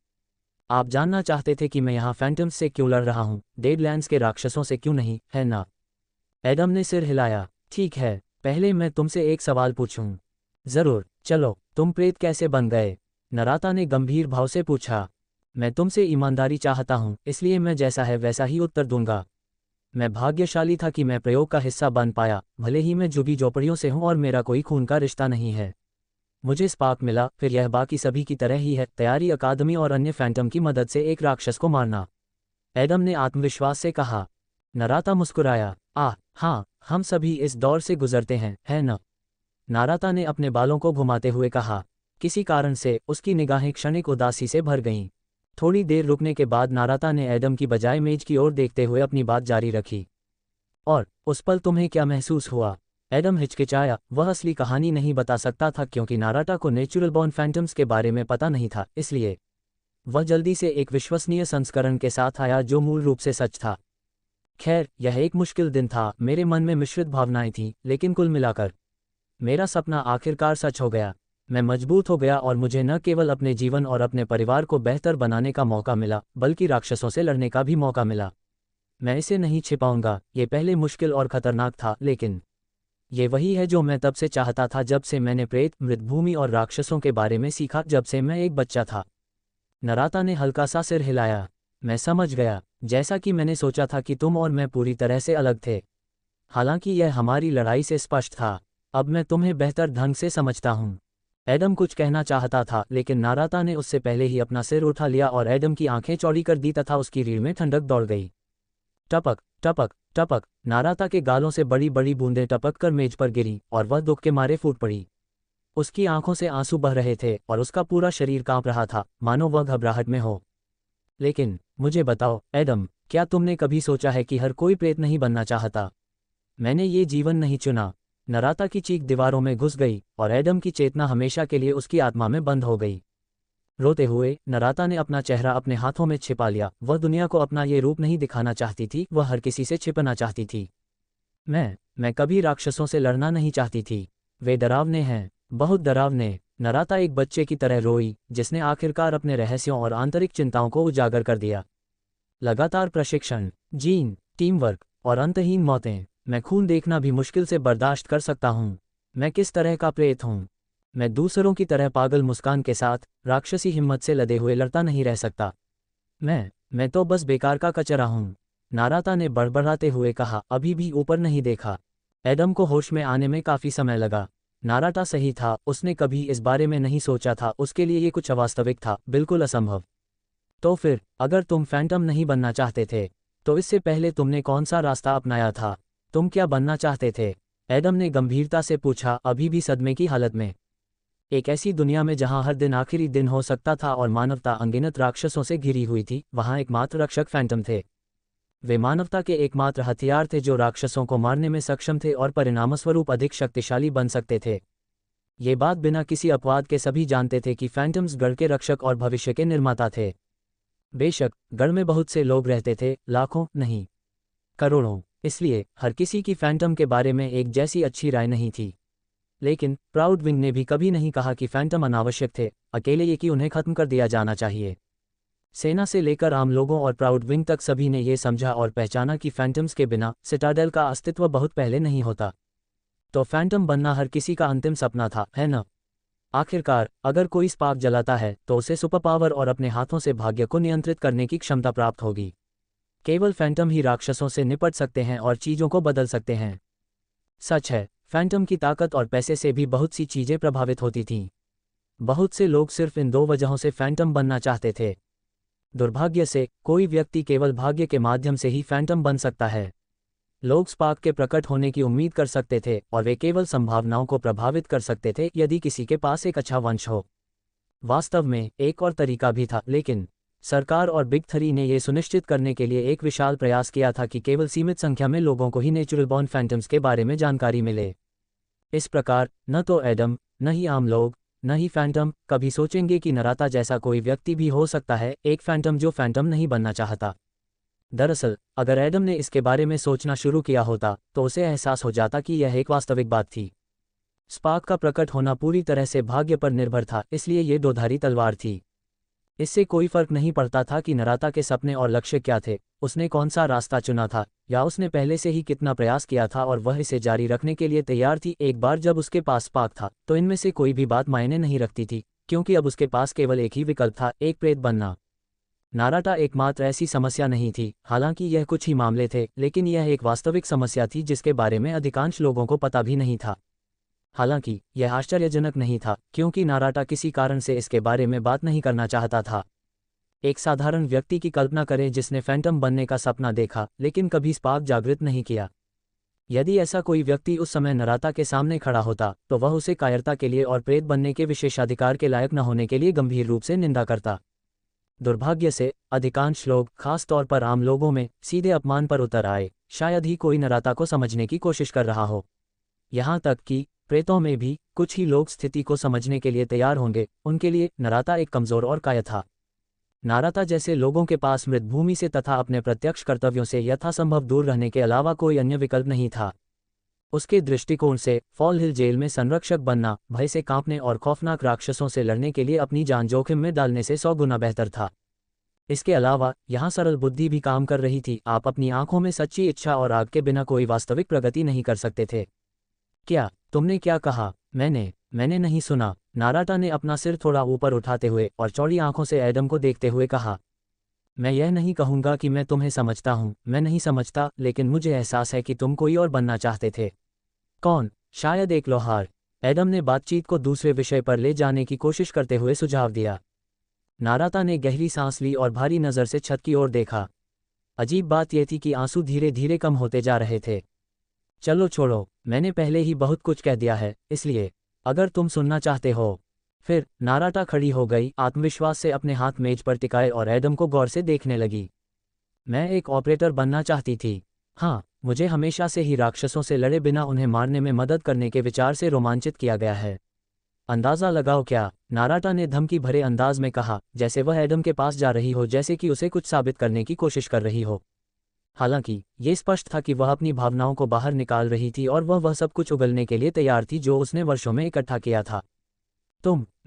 आप जानना चाहते थे कि मैं यहाँ फैंटम्स से क्यों लड़ रहा हूँ, डेडलैंड्स के राक्षसों से क्यों नहीं, है ना? एडम ने सिर हिलाया। ठीक है, पहले मैं तुमसे एक सवाल पूछूं? जरूर, चलो। तुम प्रेत कैसे बन गए? नाराता ने गंभीर भाव से पूछा। मैं तुमसे ईमानदारी चाहता हूं, इसलिए मैं जैसा है वैसा ही उत्तर दूंगा। मैं भाग्यशाली था कि मैं प्रयोग का हिस्सा बन पाया, भले ही मैं झुग्गी झोपड़ियों से हूं और मेरा कोई खून का रिश्ता नहीं है। मुझे स्पार्क मिला, फिर यह बाकी सभी की तरह ही है, तैयारी अकादमी और अन्य फैंटम की मदद से एक राक्षस को मारना। एडम ने आत्मविश्वास से कहा। नाराता मुस्कुराया। हाँ, हम सभी इस दौर से गुजरते हैं, है न? नाराता ने अपने बालों को घुमाते हुए कहा। किसी कारण से उसकी निगाहें क्षणिक उदासी से भर गईं। थोड़ी देर रुकने के बाद नाराता ने एडम की बजाय मेज की ओर देखते हुए अपनी बात जारी रखी। और उस पल तुम्हें क्या महसूस हुआ? एडम हिचकिचाया। वह असली कहानी नहीं बता सकता था क्योंकि नाराता को नेचुरल बॉर्न फैंटम्स के बारे में पता नहीं था, इसलिए वह जल्दी से एक विश्वसनीय संस्करण के साथ आया जो मूल रूप से सच था। खैर, यह एक मुश्किल दिन था, मेरे मन में मिश्रित भावनाएं थीं, लेकिन कुल मिलाकर मेरा सपना आखिरकार सच हो गया। मैं मजबूत हो गया और मुझे न केवल अपने जीवन और अपने परिवार को बेहतर बनाने का मौका मिला, बल्कि राक्षसों से लड़ने का भी मौका मिला। मैं इसे नहीं छिपाऊंगा, ये पहले मुश्किल और खतरनाक था, लेकिन ये वही है जो मैं तब से चाहता था, जब से मैंने प्रेत, मृतभूमि और राक्षसों के बारे में सीखा, जब से मैं एक बच्चा था। नाराता ने हल्का सा सिर हिलाया। मैं समझ गया, जैसा कि मैंने सोचा था कि तुम और मैं पूरी तरह से अलग थे। हालांकि यह हमारी लड़ाई से स्पष्ट था। अब मैं तुम्हें बेहतर ढंग से समझता हूँ। एडम कुछ कहना चाहता था, लेकिन नाराता ने उससे पहले ही अपना सिर उठा लिया और एडम की आंखें चौड़ी कर दी तथा उसकी रीढ़ में ठंडक दौड़ गई। टपक टपक टपक, नाराता के गालों से बड़ी बड़ी बूंदें टपक कर मेज पर गिरीं और वह दुख के मारे फूट पड़ी। उसकी आंखों से आंसू बह रहे थे और उसका पूरा शरीर कांप रहा था, मानो वह घबराहट में हो। लेकिन मुझे बताओ एडम, क्या तुमने कभी सोचा है कि हर कोई प्रेत नहीं बनना चाहता? मैंने ये जीवन नहीं चुना। नाराता की चीख दीवारों में घुस गई और एडम की चेतना हमेशा के लिए उसकी आत्मा में बंद हो गई। रोते हुए नाराता ने अपना चेहरा अपने हाथों में छिपा लिया। वह दुनिया को अपना ये रूप नहीं दिखाना चाहती थी, वह हर किसी से छिपना चाहती थी। मैं कभी राक्षसों से लड़ना नहीं चाहती थी। वे डरावने हैं, बहुत डरावने। नाराता एक बच्चे की तरह रोई, जिसने आखिरकार अपने रहस्यों और आंतरिक चिंताओं को उजागर कर दिया। लगातार प्रशिक्षण, जीन, टीम वर्क, और अंतहीन मौतें। मैं खून देखना भी मुश्किल से बर्दाश्त कर सकता हूँ। मैं किस तरह का प्रेत हूँ। मैं दूसरों की तरह पागल मुस्कान के साथ राक्षसी हिम्मत से लदे हुए लड़ता नहीं रह सकता। मैं तो बस बेकार का कचरा हूँ, नाराता ने बड़बड़ाते हुए कहा, अभी भी ऊपर नहीं देखा। एडम को होश में आने में काफी समय लगा। नाराता सही था, उसने कभी इस बारे में नहीं सोचा था, उसके लिए ये कुछ अवास्तविक था, बिल्कुल असंभव। तो फिर, अगर तुम फैंटम नहीं बनना चाहते थे, तो इससे पहले तुमने कौन सा रास्ता अपनाया था? तुम क्या बनना चाहते थे? एडम ने गंभीरता से पूछा, अभी भी सदमे की हालत में। एक ऐसी दुनिया में जहां हर दिन आखिरी दिन हो सकता था और मानवता अनगिनत राक्षसों से घिरी हुई थी, वहां एकमात्र रक्षक फैंटम थे। वे मानवता के एकमात्र हथियार थे जो राक्षसों को मारने में सक्षम थे और परिणामस्वरूप अधिक शक्तिशाली बन सकते थे। ये बात बिना किसी अपवाद के सभी जानते थे कि फैंटम्स गढ़ के रक्षक और भविष्य के निर्माता थे। बेशक, गढ़ में बहुत से लोग रहते थे, लाखों नहीं, करोड़ों। इसलिए हर किसी की फैंटम के बारे में एक जैसी अच्छी राय नहीं थी। लेकिन प्राउडविंग ने भी कभी नहीं कहा कि फैंटम अनावश्यक थे, अकेले ये कि उन्हें खत्म कर दिया जाना चाहिए। सेना से लेकर आम लोगों और प्राउडविंग तक सभी ने ये समझा और पहचाना कि फैंटम्स के बिना सिटाडेल का अस्तित्व बहुत पहले नहीं होता। तो फैंटम बनना हर किसी का अंतिम सपना था, है न? आखिरकार, अगर कोई स्पार्क जलाता है तो उसे सुपर पावर और अपने हाथों से भाग्य को नियंत्रित करने की क्षमता प्राप्त होगी। केवल फैंटम ही राक्षसों से निपट सकते हैं और चीज़ों को बदल सकते हैं। सच है, फैंटम की ताकत और पैसे से भी बहुत सी चीज़ें प्रभावित होती थीं। बहुत से लोग सिर्फ इन दो वजहों से फैंटम बनना चाहते थे। दुर्भाग्य से, कोई व्यक्ति केवल भाग्य के माध्यम से ही फैंटम बन सकता है। लोग स्पार्क के प्रकट होने की उम्मीद कर सकते थे और वे केवल संभावनाओं को प्रभावित कर सकते थे यदि किसी के पास एक अच्छा वंश हो। वास्तव में एक और तरीका भी था, लेकिन सरकार और बिग थ्री ने यह सुनिश्चित करने के लिए एक विशाल प्रयास किया था कि केवल सीमित संख्या में लोगों को ही नेचुरल बॉर्न फैंटम्स के बारे में जानकारी मिले। इस प्रकार, न तो एडम, न ही आम लोग, न ही फैंटम कभी सोचेंगे कि नाराता जैसा कोई व्यक्ति भी हो सकता है, एक फैंटम जो फैंटम नहीं बनना चाहता। दरअसल, अगर एडम ने इसके बारे में सोचना शुरू किया होता, तो उसे एहसास हो जाता कि यह एक वास्तविक बात थी। स्पार्क का प्रकट होना पूरी तरह से भाग्य पर निर्भर था, इसलिए ये दोधारी तलवार थी। इससे कोई फर्क नहीं पड़ता था कि नाराता के सपने और लक्ष्य क्या थे, उसने कौन सा रास्ता चुना था, या उसने पहले से ही कितना प्रयास किया था और वह इसे जारी रखने के लिए तैयार थी। एक बार जब उसके पास स्पार्क था, तो इनमें से कोई भी बात मायने नहीं रखती थी, क्योंकि अब उसके पास केवल एक ही विकल्प था, एक प्रेत बनना। नाराता एकमात्र ऐसी समस्या नहीं थी, हालांकि यह कुछ ही मामले थे, लेकिन यह एक वास्तविक समस्या थी जिसके बारे में अधिकांश लोगों को पता भी नहीं था। हालांकि यह आश्चर्यजनक नहीं था, क्योंकि नाराता किसी कारण से इसके बारे में बात नहीं करना चाहता था। एक साधारण व्यक्ति की कल्पना करें जिसने फैंटम बनने का सपना देखा, लेकिन कभी स्पार्क जागृत नहीं किया। यदि ऐसा कोई व्यक्ति उस समय नाराता के सामने खड़ा होता, तो वह उसे कायरता के लिए और प्रेत बनने के विशेषाधिकार के लायक न होने के लिए गंभीर रूप से निंदा करता। दुर्भाग्य से, अधिकांश लोग, खास तौर पर आम लोगों में, सीधे अपमान पर उतर आए। शायद ही कोई नाराता को समझने की कोशिश कर रहा हो। यहाँ तक कि प्रेतों में भी कुछ ही लोग स्थिति को समझने के लिए तैयार होंगे। उनके लिए नाराता एक कमजोर और कायर था। नाराता जैसे लोगों के पास मृतभूमि से तथा अपने प्रत्यक्ष कर्तव्यों से यथासंभव दूर रहने के अलावा कोई अन्य विकल्प नहीं था। उसके दृष्टिकोण से फॉल हिल जेल में संरक्षक बनना, भय से कांपने और खौफनाक राक्षसों से लड़ने के लिए अपनी जान जोखिम में डालने से 100 गुना बेहतर था। इसके अलावा, यहाँ सरल बुद्धि भी काम कर रही थी। आप अपनी आंखों में सच्ची इच्छा और आग के बिना कोई वास्तविक प्रगति नहीं कर सकते थे। क्या तुमने क्या कहा? मैंने नहीं सुना। नाराता ने अपना सिर थोड़ा ऊपर उठाते हुए और चौड़ी आंखों से एडम को देखते हुए कहा, मैं यह नहीं कहूंगा कि मैं तुम्हें समझता हूं, मैं नहीं समझता, लेकिन मुझे एहसास है कि तुम कोई और बनना चाहते थे। कौन? शायद एक लोहार। एडम ने बातचीत को दूसरे विषय पर ले जाने की कोशिश करते हुए सुझाव दिया। नाराता ने गहरी सांस ली और भारी नज़र से छत की ओर देखा। अजीब बात यह थी कि आंसू धीरे धीरे कम होते जा रहे थे। चलो छोड़ो, मैंने पहले ही बहुत कुछ कह दिया है, इसलिए अगर तुम सुनना चाहते हो। फिर नाराता खड़ी हो गई, आत्मविश्वास से अपने हाथ मेज पर टिकाए और एडम को गौर से देखने लगी। मैं एक ऑपरेटर बनना चाहती थी। हाँ, मुझे हमेशा से ही राक्षसों से लड़े बिना उन्हें मारने में मदद करने के विचार से रोमांचित किया गया है। अंदाज़ा लगाओ क्या? नाराता ने धमकी भरे अंदाज में कहा, जैसे वह एडम के पास जा रही हो, जैसे कि उसे कुछ साबित करने की कोशिश कर रही हो। हालांकि ये स्पष्ट था कि वह अपनी भावनाओं को बाहर निकाल रही थी और वह सब कुछ उगलने के लिए तैयार थी जो उसने वर्षों में इकट्ठा किया था।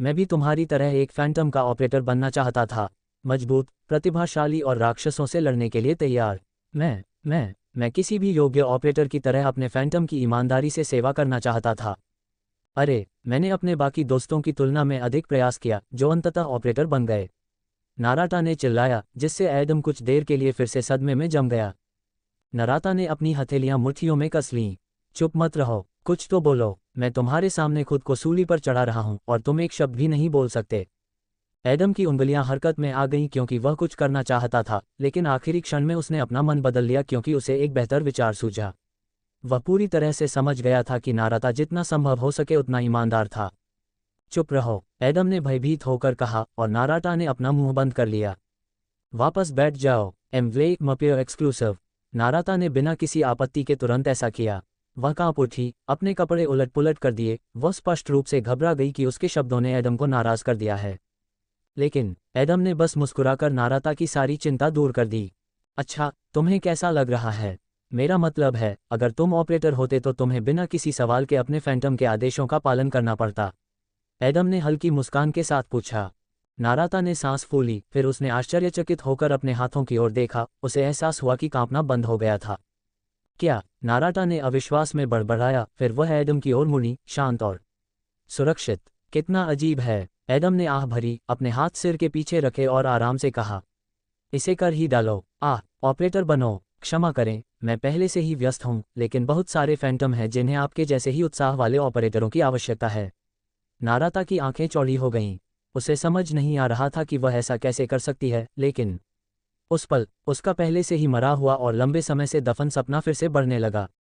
मैं भी तुम्हारी तरह एक फैंटम का ऑपरेटर बनना चाहता था, मजबूत, प्रतिभाशाली और राक्षसों से लड़ने के लिए तैयार। मैं किसी भी योग्य ऑपरेटर की तरह अपने फैंटम की ईमानदारी से सेवा करना चाहता था। अरे, मैंने अपने बाकी दोस्तों की तुलना में अधिक प्रयास किया, जो अंततः ऑपरेटर बन गए। नाराता ने चिल्लाया, जिससे एडम कुछ देर के लिए फिर से सदमे में जम गया। नाराता ने अपनी हथेलियां मुट्ठियों में कस लीं। चुप मत रहो, कुछ तो बोलो। मैं तुम्हारे सामने खुद को सूली पर चढ़ा रहा हूं और तुम एक शब्द भी नहीं बोल सकते। एडम की उंगलियां हरकत में आ गईं क्योंकि वह कुछ करना चाहता था, लेकिन आखिरी क्षण में उसने अपना मन बदल लिया क्योंकि उसे एक बेहतर विचार सूझा। वह पूरी तरह से समझ गया था कि नाराता जितना संभव हो सके उतना ईमानदार था। चुप रहो, एडम ने भयभीत होकर कहा और नाराता ने अपना मुंह बंद कर लिया। वापस बैठ जाओ, एमवेक मपियो एक्सक्लूसिव। नाराता ने बिना किसी आपत्ति के तुरंत ऐसा किया। वह कांप उठी, अपने कपड़े उलट पुलट कर दिए। वह स्पष्ट रूप से घबरा गई कि उसके शब्दों ने एडम को नाराज कर दिया है। लेकिन एडम ने बस मुस्कुराकर नाराता की सारी चिंता दूर कर दी। अच्छा, तुम्हें कैसा लग रहा है? मेरा मतलब है, अगर तुम ऑपरेटर होते तो तुम्हें बिना किसी सवाल के अपने फैंटम के आदेशों का पालन करना पड़ता। एडम ने हल्की मुस्कान के साथ पूछा। नाराता ने सांस फूली, फिर उसने आश्चर्यचकित होकर अपने हाथों की ओर देखा। उसे एहसास हुआ कि कांपना बंद हो गया था। क्या? नाराता ने अविश्वास में बड़बड़ाया, फिर वह एडम की ओर मुड़ी, शांत और सुरक्षित। कितना अजीब है, एडम ने आह भरी, अपने हाथ सिर के पीछे रखे और आराम से कहा। इसे कर ही डालो। ऑपरेटर बनो। क्षमा करें, मैं पहले से ही व्यस्त हूं, लेकिन बहुत सारे फैंटम हैं जिन्हें आपके जैसे ही उत्साह वाले ऑपरेटरों की आवश्यकता है। नाराता की आंखें चौड़ी हो गईं। उसे समझ नहीं आ रहा था कि वह ऐसा कैसे कर सकती है, लेकिन उस पल, उसका पहले से ही मरा हुआ और लंबे समय से दफन सपना फिर से बढ़ने लगा।